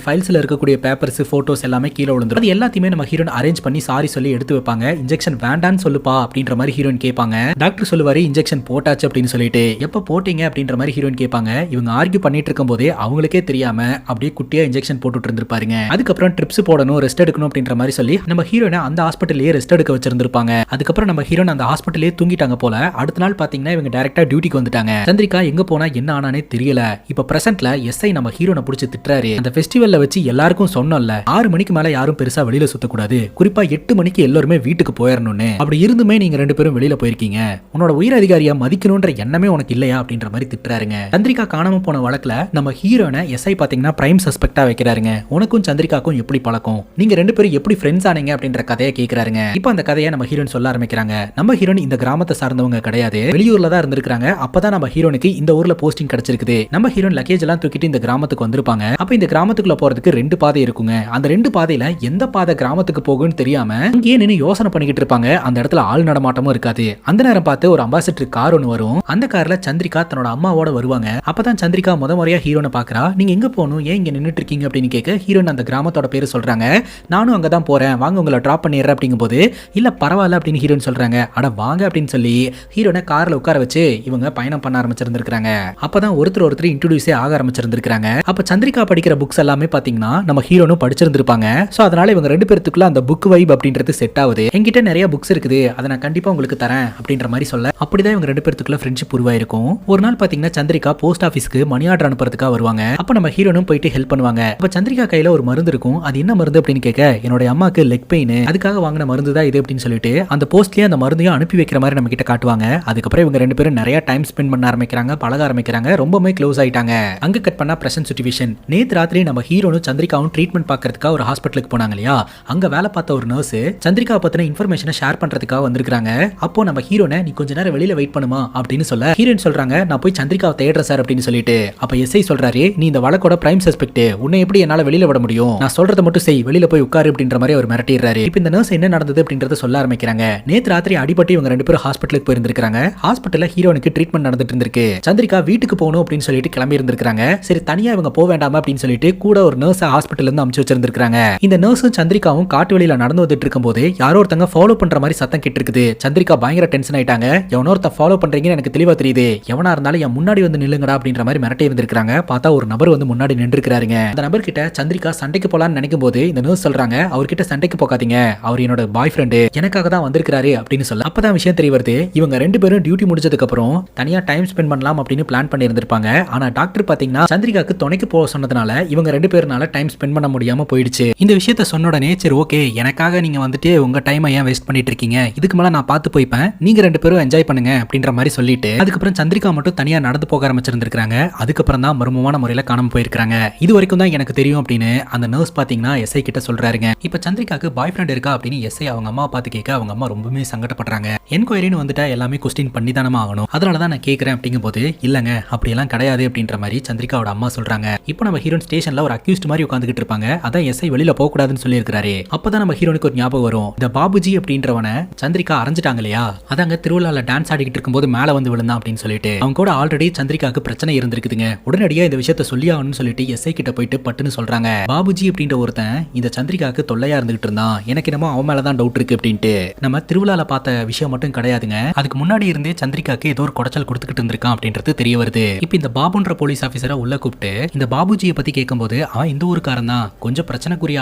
ஃபைல்ஸ்ல இருக்கக்கூடிய பேப்பர்ஸ் போட்டோஸ் எல்லாமே கீழே விழுந்துரும். அது எல்லாத்தையுமே நம்ம ஹீரோயின் அரேஞ்ச் பண்ணி சாரி சொல்லி எடுத்து வைப்பாங்க. இன்ஜெக்ஷன் வேண்டான்னு சொல்லுப்பா அப்படின்ற மாதிரி ஹீரோயின் கேட்பாங்க. டாக்டர் சொல்லுவாரு இன்ஜெக்ஷன் போட்டாச்சு அப்படின்னு சொல்லிட்டு. எப்ப போட்டீங்க அப்படின்ற மாதிரி ஹீரோயின் கேட்பாங்க. இவங்க ஆர்கியூ பண்ணிட்டு இருக்கும் போதே அவங்களுக்கே தெரியாம அப்படியே குட்டியா இன்ஜெக்ஷன் போட்டுட்டு இருந்திருப்பாருங்க. அதுக்கப்புறம் ட்ரிப்ஸ் போடணும், ரெஸ்ட் எடுக்கணும் அப்படின்ற மாதிரி சொல்லி நம்ம ஹீரோயினை அந்த ஹாஸ்பிட்டல்லே ரெஸ்ட் எடுக்க வச்சிருந்திருப்பாங்க. அதுக்கப்புறம் நம்ம ஹீரோயின் அந்த ஹாஸ்பிட்டலே தூங்கிட்டாங்க போல. அடுத்த நாள் பாத்தீங்கன்னா இவங்க டைரக்டா டியூட்டிக்கு வந்துட்டாங்க. சந்திரிகா எங்க போனா என்ன ஆனானே தெரியல. இப்ப பிரசன்ட்ல எஸ்ஐ நம்ம ஹீரோனை புடிச்சு திட்டுறாரு. அந்த ஃபெஸ்டிவல்ல வச்சு எல்லாருக்கும் சொன்னோம்ல, 6 மணிக்கு மேல யாரும் யாரும் பெருசா வெளியில சுத்தக்கூடாது, குறிப்பா 8 மணிக்கு எல்லாருமே வீட்டுக்கு போயிடணும்னு. அப்படி இருந்துமே நீங்க 2 பேரும் வெளியில போயிருக்கீங்க, உன்னோட உயர் அதிகாரியா மதிக்கணும்ன்ற எண்ணமே உனக்கு இல்லையா அப்படின்ற மாதிரி திட்டுறாருங்க. சந்திரிகா காணாம போன வழக்குல நம்ம ஹீரோனை எஸ்ஐ பாத்தீங்கன்னா பிரைம் சஸ்பெக்டா வைக்கிறாருங்க. உனக்கும் சந்திரிகாக்கும் எப்படி பழக்கம், நீங்க 2 பேரும் எப்படி ஃப்ரெண்ட்ஸ் ஆனீங்க அப்படின்ற கதையை கேக்குறாருங்க. இப்போ அந்த கதையை நம்ம ஹீரோன் சொல்ல ஆரம்பிக்கிறாங்க. நம்ம ஹீரோன் இந்த கிராமத்தை சார்ந்தவங்க கிடையாது, வெளியூர்ல தான் இருந்திருக்காங்க. அப்பதான் நம்ம ஹீரோனுக்கு இந்த ஊர்ல போஸ்டிங் கிடைச்சிருக்குது. நம்ம ஹீரோன் லக்கேஜ் எல்லாம் தூக்கிட்டு இந்த கிராமத்துக்கு வந்திருப்பாங்க. அப்ப இந்த கிராமத்துக்குள்ள போறதுக்கு 2 பாதை இருக்குங்க. அந்த 2 பாதையில எந்த பாதை கிராமத்துக்கு போகும்னு தெரியாம அங்கேயே நின்னு யோசனை பண்ணிக்கிட்டு இருப்பாங்க. அந்த இடத்துல ஆள் நடமாட்டமும் இருக்காது. அந்த நேரம் பார்த்து ஒரு அம்பாசிடர் கார் ஒன்று வரும். அந்த கார்ல சந்திரிகா தன்னோட அம்மாவோட வருவாங்க. அப்பதான் சந்திரிகா முறையா ஹீரோனை பாக்குறா. நீங்க எங்க போகணும், ஏன் இங்க நின்னுட்டு இருக்கீங்க அப்படின்னு கேட்க ஹீரோன் அந்த கிராமத்தோட பேரு சொல்றாங்க. நானும் அங்கதான் போறேன், வாங்க உங்களை டிராப் பண்ணிடுறேன் அப்படிங்கும் போது இல்ல பரவாயில்ல அப்படின்னு ஹீரோன் சொல்றாங்க. அட வாங்க அப்படின்னு சொல்லி ஹீரோனை கார்ல உட்கார வச்சு இவங்க பயணம் பண்ண ஆரம்பிச்சிருந்திருக்காங்க. அப்பதான் ஒருத்தர் இன்ட்ரோடியூஸே ஆக ஆரம்பிச்சிருந்திருக்காங்க. அப்ப சந்திரிகா படிக்கிற புக்ஸ் எல்லாமே பாத்தீங்கன்னா நம்ம ஹீரோனும் படிச்சிருந்திருப்பாங்க. சோ அதனால இவங்க 2 பேருக்குள்ள அந்த புக் வைப் அப்படின்றது செட் ஆகுது. என்கிட்ட நிறைய புக்ஸ் இருக்குது, அதை நான் கண்டிப்பா உங்களுக்கு தரேன் அப்படின்ற மாதிரி சொல்ல அப்படிதான் இவங்க 2 பேருக்குள்ள ஃப்ரெண்ட்ஷிப் உருவாயிருக்கும். ஒரு நாள் பாத்தீங்கன்னா சந்திரிகா போஸ்ட் ஆபீஸ்க்கு மணி ஆர்டர் அனுப்புறதுக்காக வருவாங்க. அப்ப நம்ம ஹீரோனும் போயிட்டு ஹெல்ப் பண்ணுவாங்க. அப்ப சந்திரிகா கையில ஒரு மருந்து இருக்கும். அது என்ன மருந்து அப்படின்னு கேட்க என்னோட அம்மாக்கு லெக் பெயின், அதுக்காக வாங்கின மருந்து தான் இது அப்படின்னு சொல்லிட்டு அந்த போஸ்ட்லயே அந்த மருந்தையும் அனுப்பி வைக்கிற மாதிரி நம்ம கிட்ட காட்டுவாங்க. அதுக்கப்புறம் இவங்க 2 பேரும் நிறைய டைம் ஸ்பெண்ட் பண்ண ஆரம்பிக்கிறாங்க, பழக ஆரம்பிக்கிறாங்க, ரொம்பவே க்ளோஸ் ஆயிட்டாங்க. அங்க கட் பண்ணா பிரசன்ட் சிச்சுவேஷன். நேத்து ராத்திரி நம்ம ஹீரோனும் சந்திரிகாவும் ட்ரீட்மெண்ட் பார்க்கறதுக்காக ஒரு ஹாஸ்பிட்டலுக்கு போனாங்க இல்லையா, அங்க வேலை பார்த்த ஒரு நர்ஸ் சந்திரிகா பத்தின இன்ஃபர்மேஷனை ஷேர் பண்றதுக்காக வந்திருக்காங்க. அப்போ நம்ம ஹீரோனை நீ கொஞ்ச நேரம் வெளியில வெயிட் பண்ணுமா அப்படின்னு சொல்ல ஹீரோயின் சொல்றாங்க நான் போய் சந்திரிகாவை தேடுறேன் சார் அப்படின்னு சொல்லிட்டு. அப்ப எஸ்ஐ சொல்றாரு நீ இந்த வழக்கோட பிரைம் சஸ்பெக்ட், உன்னை எப்படி என்னால வெளியில விட முடியும், நான் சொல்றதை மட்டும் செய், வெளியில போய் உட்காரு அப்படின்ற மாதிரி அவர் மிரட்டிடுறாரு. இப்போ இந்த நர்ஸ் என்ன நடந்தது அப்படின்றத சொல்ல ஆரம்பிக்கிறாங்க. நேத்து ராத்திரி அடிபட்டு இவங்க 2 பேரும் ஹாஸ்பிட்டலுக்கு போயிருந்திருக்காங்க. ஹாஸ்பிட்டல்ல ஹீரோனுக்கு ட்ரீட்மெண்ட் நடந்துட்டு இருந்திருக்கு. சந்திரிகா வீட்டுக்கு போகணும் அப்படின்னு சொல்லிட்டு கிளம்பி இருந்திருக்காங்க. சரி தனியா இவங்க போக வேண்டாமா அப்படின்னு சொல்லிட்டு கூட ஒரு நர்ஸ் ஹாஸ்பிட்டல்ல இருந்து அனுப்பிச்சு வச்சிருந்திருக்காங்க. இந்த நர்ஸும் சந்திரிகாவும் காட்டு வெளியில நடந்து வந்துட்டு இருக்கும்போது யாரோ ஒருத்தங்க ஃபாலோ பண்ற மாதிரி சத்தம் கேட்டு இருக்குது. சந்திரிகா பயங்கர டென்ஷன் ஆயிட்டாங்க. எவனோ ஒருத்த ஃபாலோ பண்றீங்கன்னு எனக்கு தெளிவா தெரியுது, எவனா இருந்தாலும் என் முன்னாடி வந்து நில்லுங்கடா அப்படின்ற மாதிரி மிரட்டி இருந்திருக்காங்க. பார்த்தா ஒரு நபர் வந்து முன்னாடி நின்றுக்கிறாருங்க. அந்த நபர் கிட்ட சந்திரிகா சண்டைக்கு போலான்னு நினைக்கும் போது இந்த நர்ஸ் சொல்றாங்க அவர்கிட்ட சண்டைக்கு போகாதீங்க, அவர் என்னோட பாய் ஃப்ரெண்டு, எனக்காக தான் வந்திருக்காரு அப்படின்னு சொல்ல அப்பதான் விஷயம் தெரிய வருது. இவங்க 2 பேரும் டியூட்டி முடிஞ்சதுக்கு அப்புறம் தனியா டைம் ஸ்பெண்ட் பண்ணலாம் அப்படின்னு பிளான் பண்ணி இருந்திருப்பாங்க. ஆனா டாக்டர் பாத்தீங்கன்னா சந்திரிகாக்கு துணைக்கு போக சொன்னதுனால இவங்க 2 பேருனால டைம் ஸ்பெண்ட் பண்ண முடியாம போயிடுச்சு. இந்த விஷயத்த சொன்ன உடனே சரி ஓகே, எனக்காக நீங்க வந்துட்டு உங்க டைமை ஏன் வேஸ்ட் பண்ணிட்டு இருக்கீங்க, இதுக்கு மேல நான் பார்த்து போய்ப்பேன், நீங்க 2 பேரும் என்ஜாய் பண்ணுங்க அப்படின்ற மாதிரி சொல்லிட்டு அதுக்கப்புறம் சந்திரிகா மட்டும் தனியா நடந்து போக ஆரம்பிச்சிருந்திருக்காங்க. அதுக்கப்புறம் தான் மர்மமான முறையில காணாம போயிருக்காங்க. இது வரைக்கும் தான் எனக்கு தெரியும் அப்படின்னு அந்த நர்ஸ் பாத்தீங்கன்னா எஸ்ஐ கிட்ட சொல்றாருங்க. இப்ப சந்திரிகாக்கு பாய் ஃப்ரெண்ட் இருக்கா அப்படின்னு எஸ்ஐ அவங்க அம்மா பார்த்து கேட்க அவங்க அம்மா ரொம்பவே சங்கடப்படுறாங்க. என்கொயரின்னு வந்துட்டா எல்லாமே கொஸ்டின் பண்ணி தானமா ஆகணும், அதனாலதான் நான் கேட்கறேன் அப்படிங்கும் போது இல்லங்க அப்படியெல்லாம் கிடையாது அப்படின்ற மாதிரி சந்திரிகாவோட அம்மா சொல்றாங்க. இப்போ நம்ம ஹீரோன் ஸ்டேஷன்ல ஒரு அக்யூஸ்ட் மாதிரி உட்காந்துக்கிட்டு இருப்பாங்க. அதான் எஸ்ஐ வெளியில போக கூடாதுன்னு சொல்லி இருக்காரு. அப்பதான் நம்ம ஹீரோனுக்கு ஒரு ஞாபகம் வரும். இந்த பாபுஜி அப்படின்றவனை சந்திரிகா அரைஞ்சிட்டாங்க இல்லையா, அதாங்க திருவிழால டான்ஸ் ஆடிக்கிட்டு இருக்கும்போது மேல வந்து விழுந்தான் அப்படின்னு சொல்லிட்டு அவங்க கூட ஆல்ரெடி சந்திரிகாக்கு பிரச்சனை இருந்திருக்குதுங்க. உடனடியா இந்த விஷயத்த சொல்லி ஆகணும்னு சொல்லிட்டு எஸ்ஐ கிட்ட போயிட்டு பட்டுன்னு சொல்றாங்க. பாபுஜி அப்படின்ற ஒருத்தன் இந்த சந்திரிகாக்கு தொல்லையா இருந்துகிட்டு இருந்தான், எனக்கு என்னமோ அவன் மேலதான் டவுட் இருக்கு அப்படின்ட்டு. நம்ம திருவிழால பார்த்த விஷயம் மட்டும் கிடையாதுங்க, அதுக்கு முன்னாடி இருந்தே சந்திரிகாக்கு ஏதோ ஒரு குடைச்சல் கொடுத்துக்கிட்டு இருந்திருக்கான் அப்படின்றது தெரிய வருது. இப்போ இந்த பாபுன்ற போலீஸ் ஆபீசரை உள்ள கூப்பிட்டு இந்த பாபுஜியை பத்தி கேட்கும்போது அவன் இந்த ஊருக்காரன் தான், கொஞ்சம் பிரச்சனைக்குரிய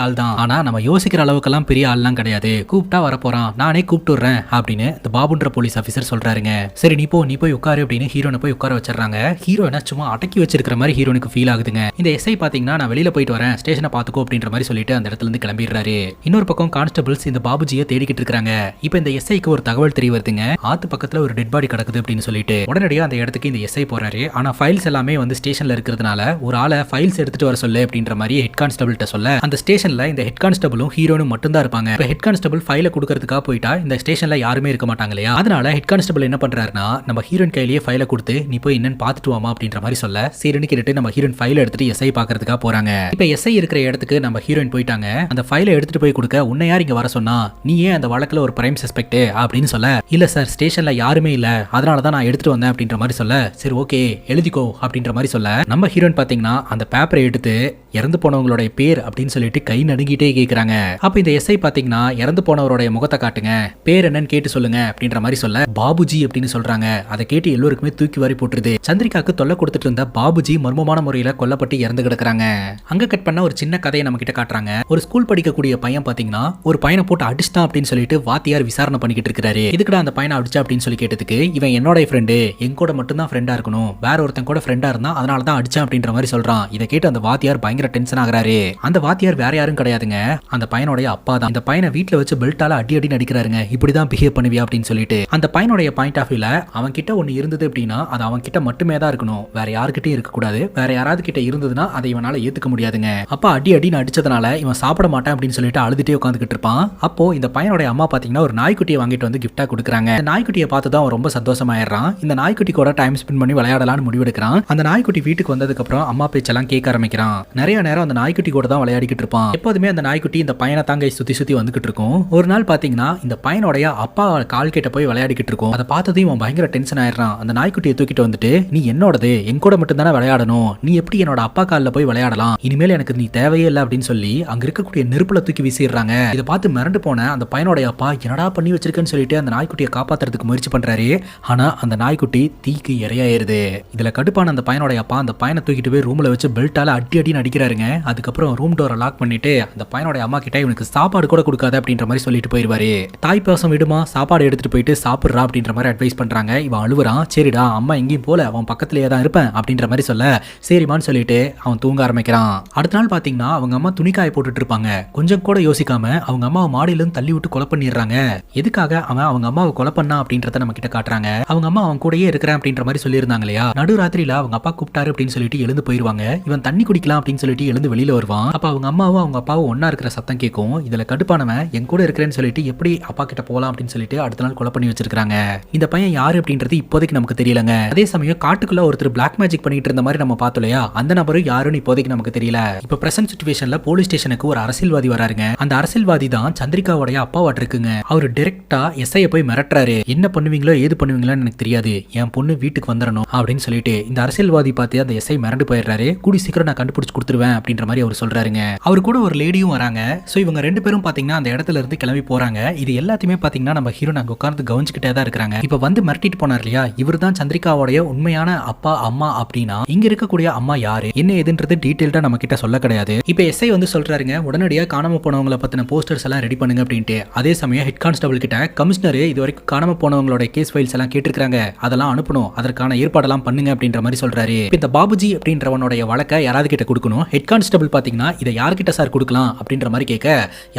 ஆள் தான், ஆனா நம்ம யோசிக்கிற அளவுக்கெல்லாம் பெரிய ஆள்லாம் கிடையாது, கூப்பிட்டா வரப்போறான், நானே கூப்பிட்டு விடுறேன் அப்படின்னு இந்த பாபுன்ற போலீஸ் ஆபீசர் சொல்றாருங்க. சரி நீ போய் உட்காரு அப்படின்னு ஹீரோனை போய் உட்கார வச்சிடறாங்க. ஹீரோனை சும்மா அடக்கி வச்சிருக்கிற மாதிரி ஹீரோனுக்கு ஃபீல் ஆகுதுங்க. இந்த எஸ்ஐ பாத்தீங்கன்னா நான் வெளியில போயிட்டு வரேன், ஸ்டேஷனை பாத்துக்கோ அப்படின்ற மாதிரி சொல்லிட்டு அந்த இடத்துல இருந்து கிளம்பிடுறாரு. இன்னொரு பக்கம் கான்ஸ்டபிள்ஸ் இந்த பாபுஜியை தேடிக்கிட்டு இருக்காங்க. இப்போ இந்த எஸ்ஐக்கு ஒரு தகவல் தெரிய வருதுங்க, ஆத்து பக்கத்துல ஒரு டெட் பாடி கிடக்குது அப்படின்னு சொல்லிட்டு உடனடியா அந்த இடத்துக்கு இந்த எஸ்ஐ போறாரு. ஆனா ஃபைல்ஸ் எல்லாமே வந்து ஸ்டேஷன்ல இருக்கிறதுனால ஒரு ஆளை ஃபைல்ஸ் எடுத்துட்டு வர சொல்லு அப்படின்ற மாதிரி ஹெட் கான்ஸ்டபிள்கிட்ட சொல்ல அந்த ஸ்டேஷன்ல இந்த ஹெட் கான்ஸ்டபிளும் ஹீரோனும் மட்டும் தான் இருப்பாங்க. இப்போ ஹெட் கான்ஸ்டபிள் ஃபைலை கொடுக்கறதுக்காக போயிட்டா இந்த ஸ்டேஷன்ல யாருமே இருக்க மாட்டாங்க இல்லையா, அதனால ஹெட் கான்ஸ்டபிள் என்ன பண்றாருன்னா நம்ம ஹீரோயின் கையிலேயே ஃபைலை கொடுத்து நீ போய் என்னன்னு பாத்துட்டு வாமா அப்படின்ற மாதிரி சொல்ல சரின்னு கேட்டு நம்ம ஹீரோயின் ஃபைலை எடுத்துட்டு எஸ்ஐ பாக்குறதுக்காக போறாங்க. இப்போ எஸ்ஐ இருக்கிற இடத்துக்கு நம்ம ஹீரோயின் போயிட்டாங்க. அந்த ஃபைலை எடுத்துட்டு போய் கொடுக்க உன்னை யார் இங்க வர சொன்னா, நீ ஏன் அந்த வழக்குல ஒரு பிரைம் சஸ்பெக்ட் அப்படின்னு சொல்ல இல்ல சார் ஸ்டேஷன்ல யாருமே இல்ல அதனாலதான் நான் எடுத்துட்டு வந்தேன் அப்படின்ற மாதிரி சொல்ல சரி ஓகே எழுதிக்கோ அப்படின்ற மாதிரி சொல்ல நம்ம ஹீரோயின் பாத்தீங்கன்னா அந்த பேப்பரை எடுத்து இறந்து போனவங்களோட பேர் அப்படின்னு சொல்லிட்டு கை நடுங்கிட்டே கேக்குறாங்க. அப்ப இந்த எஸ்ஐ பாத்தீங்கன்னா இறந்து போனவருடைய முகத்தை காட்டுங்க, பேர் என்னன்னு கேட்டு சொல்லுங்க அப்படின்ற மாதிரி சொல்ல பாபுஜி அப்படின்னு சொல்றாங்க. அதை கேட்டு எல்லோருக்குமே தூக்கி வாரி போட்டுருது. சந்திரிகாக்கு தொல்லை கொடுத்துட்டு இருந்த பாபுஜி மர்மமான முறையில கொல்லப்பட்டு இறந்து கிடக்குறாங்க. அங்க கட் பண்ண ஒரு சின்ன கதையை நம்ம கிட்ட காட்டுறாங்க. ஒரு ஸ்கூல் படிக்கக்கூடிய பையன் பாத்தீங்கன்னா ஒரு பையனை போட்டு அடிச்சிட்டான் அப்படின்னு சொல்லிட்டு வாத்தியார் விசாரணை பண்ணிக்கிட்டு இருக்காரு. இதுக்குடா அந்த பையனை அடிச்சா அப்படின்னு சொல்லி கேட்டதுக்கு இவன் என்னோட ஃப்ரெண்டு, என் கூட மட்டும் தான் ஃப்ரெண்டா இருக்கணும், வேற ஒருத்தன் கூட ஃப்ரெண்டா இருந்தா அதனால தான் அடிச்சான் அப்படின்ற மாதிரி சொல்றான். இதை கேட்டு அந்த வாத்தியார் பயங்கர டென்ஷன் ஆகுறாரு. அந்த வாத்தியார் வேற யாரும் கிடையாதுங்க, கிடையாதுங்க, அந்த பையனுடைய அப்பா தான். இந்த பையனை வீட்டுல வச்சு பெல்ட்டால அடி அடி நடிக்கிறாருங்க. இப்படிதான் பிஹேவ் பண்ணுவியா அப்படின்னு சொல்லிட்டு. அந்த பையனுடைய பாயிண்ட் ஆஃப் வியூல அவன் கிட்ட ஒன்னு இருந்தது அப்படின்னா அது அவன் கிட்ட மட்டுமே தான் இருக்கணும், வேற யாருக்கிட்டையும் இருக்க கூடாது. வேற யாராவது கிட்ட இருந்ததுன்னா அதை இவனால ஏத்துக்க முடியாதுங்க. அப்பா அடி அடின்னு அடிச்சதுனால இவன் சாப்பிட மாட்டான் அப்படின்னு சொல்லிட்டு அழுதுட்டே உட்காந்துக்கிட்டு இருப்பான். அப்போ இந்த பையனுடைய அம்மா பாத்தீங்கன்னா ஒரு நாய்க்குட்டியை வாங்கிட்டு வந்து கிஃப்டா கொடுக்குறாங்க. இந்த நாய்க்குட்டியை பார்த்து தான் அவன் ரொம்ப சந்தோஷமாயிடுறான். இந்த நாய்க்குட்டி கூட டைம் ஸ்பெண்ட் பண்ணி விளையாடலாம்னு முடிவெடுக்கிறான். அந்த நாய்க்குட்டி வீட்டுக்கு வந்ததுக்கு அப்புறம் அம்மா பேச்செல்லாம் கேட்க ஆரம்பிக்கிறான். நிறைய நேரம் அந்த நாய்க்குட்டி கூட தான் விளையாடிக்கிட்டு இருப்பான். எப்போதுமே அந்த நாய்க்குட்டி இந்த பையனை தாங்க சுத்தி சுத்தி வந்துகிட்டு இருக்கும். ஒரு நாள் பாத்தீங்கன்னா இந்த பையனுடைய அப்பா கால் கிட்ட போய் விளையாடிக்கிட்டு இருக்கும். அதை பார்த்ததையும் இவன் பயங்கர டென்ஷன் ஆயிடுறான். அந்த நாய்க்குட்டியை தூக்கிட்டு வந்துட்டு, நீ என்னோடது, என் கூட மட்டும் தானே விளையாடணும், நீ எப்படி என்னோட அப்பா காலில் போய் விளையாடலாம், இனிமேல் எனக்கு நீ தேவையே இல்லை அப்படின்னு சொல்லி அங்க இருக்கக்கூடிய நெருப்புல தூக்கி வீசிடுறாங்க. இதை பார்த்து மிரண்டு போன அந்த பையனுடைய அப்பா என்னடா பண்ணி வச்சிருக்கேன்னு சொல்லிட்டு அந்த நாய்க்குட்டியை காப்பாத்துறதுக்கு முயற்சி பண்றாரு. ஆனா அந்த நாய்க்குட்டி தீக்கு இரையாயிருது. இதுல கடுப்பான அந்த பையனுடைய அப்பா அந்த பையனை தூக்கிட்டு போய் ரூம்ல வச்சு பெல்ட்டால அடி அடி நடிக்கிறாருங்க. அதுக்கப்புறம் ரூம் டோரை லாக் பண்ணிட்டு அந்த பையனுடைய அம்மா கிட்ட இவனுக்கு சாப்பாடு கூட கொடுக்காத அப்படின்ற மாதிரி சொல்லிட்டு போயிருவாரு. தாய் பாசம் விடுமா, சாப்பாடு எடுத்துட்டு போயிட்டு சாப்பிடுறா அப்படின்ற மாதிரி அட்வைஸ் பண்றாங்க. இவன் அழுவுறான். சரிடா அம்மா எங்கேயும் போல, அவன் பக்கத்திலேயே தான் இருப்பேன் அப்படின்ற மாதிரி சொல்ல சரிமான்னு சொல்லிட்டு அவன் தூங்க ஆரம்பிக்கிறான். அடுத்த நாள் பாத்தீங்கன்னா அவங்க அம்மா துணிக்காய போட்டுட்டு இருப்பாங்க. கொஞ்சம் கூட யோசிக்காம அவங்க அம்மாவை மாடியில இருந்து தள்ளி விட்டு கொலை பண்ணிடுறாங்க. எதுக்காக அவன் அவங்க அம்மாவை கொலை பண்ணா அப்படின்றத நம்ம கிட்ட காட்டுறாங்க. அவங்க அம்மா அவன் கூடயே இருக்கிறேன் அப்படின்ற மாதிரி சொல்லியிருந்தாங்க இல்லையா. நடுராத்திரியில அவங்க அப்பா கூப்பிட்டாரு அப்படின்னு சொல்லிட்டு எழுந்து போயிருவாங்க. இவன் தண்ணி குடிக்கலாம் அப்படின்னு சொல்லிட்டு எழுந்து வெளியில வருவான். அப்ப அவங்க அம்மாவும் அவங்க அப்பாவும் ஒன்னா இருக்கிற சத்தம் கேட்கும். இதுல கடுப்பானவன் என் கூட இருக்கிறேன்னு சொல்லிட்டு எப்படி அப்பா கிட்ட போலாம் அப்படின்னு சொல்லிட்டு அடுத்த நாள் கொலை பண்ணி வச்சிருக்காங்க. இந்த பையன் யாரு அப்படின்றது இப்போதைக்கு நமக்கு தெரியலங்க. அதே சமயம் காட்டுக்குள்ள ஒருத்தர் பிளாக் மேஜிக் பண்ணிட்டு இருந்த மாதிரி நம்ம பார்த்தோம் இல்லையா, அந்த நபரும் யாருன்னு இப்போதைக்கு நமக்கு தெரியல. இப்ப பிரசன்ட் சிச்சுவேஷன்ல போலீஸ் ஸ்டேஷனுக்கு ஒரு அரசியல்வாதி வராருங்க. அந்த அரசியல்வாதி தான் சந்திரிகாவுடைய அப்பாவாட்டு இருக்குங்க. அவர் டைரக்டா எஸ்ஐ போய் மிரட்டுறாரு. என்ன பண்ணுவீங்களோ ஏது பண்ணுவீங்களோன்னு எனக்கு தெரியாது, என் பொண்ணு வீட்டுக்கு வந்துடணும் அப்படின்னு சொல்லிட்டு. இந்த அரசியல்வாதி பார்த்து அந்த எஸ்ஐ மிரண்டு போயிடுறாரு. கூடி சீக்கிரம் நான் கண்டுபிடிச்சு கொடுத்துருவேன் அப்படின்ற மாதிரி அவர் சொல்றாருங்க. அவர் கூட ஒரு லேடியும் வராங்க. சோ இவங்க ரெண்டு பேரும் பாத்தீங்கன்னா அந்த இடத்துல இருந்து கிளம்பி போறாங்க. இது எல்லாத்தையுமே பாத்தீங்கன்னா நம்ம ஹீரோ அங்க உட்கார்ந்து கவனிச்சுக்கிட்டே தான் இருக்காங்க. இப்ப வந்து மிரட்டிட்டு போனார் இல்லையா, இவர் தான் சந்திரிகாவுடைய உண்மையான அப்பா அம்மா அப்படின்னா இங்க இருக்கக்கூடிய அம்மா யாரு என்ன ஏதுன்றது டீடைல்டா நம்ம கிட்ட சொல்ல கிடையாது. இப்ப எஸ்ஐ வந்து சொல்றாருங்க, உடனடியா காணாம போனவங்களை பத்தின போஸ்டர்ஸ் எல்லாம் ரெடி பண்ணுங்க அப்படின்ட்டு. அதே சமயம் ஹெட் கான்ஸ்டபிள் கிட்ட கமிஷனர் இது வரைக்கும் காணாம போனவங்களோட கேஸ் ஃபைல்ஸ் எல்லாம் கேட்டிருக்காங்க, அதெல்லாம் அனுப்பணும், அதற்கான ஏற்பாடெல்லாம் பண்ணுங்க அப்படின்ற மாதிரி சொல்றாரு. இந்த பாபுஜி அப்படின்றவனுடைய வழக்கை யாராவது கிட்ட கொடுக்கணும். ஹெட் கான்ஸ்டபிள் பாத்தீங்கன்னா இதை யார்கிட்ட சார் கொடுக்கலாம் அப்படின்ற மாதிரி கேட்க,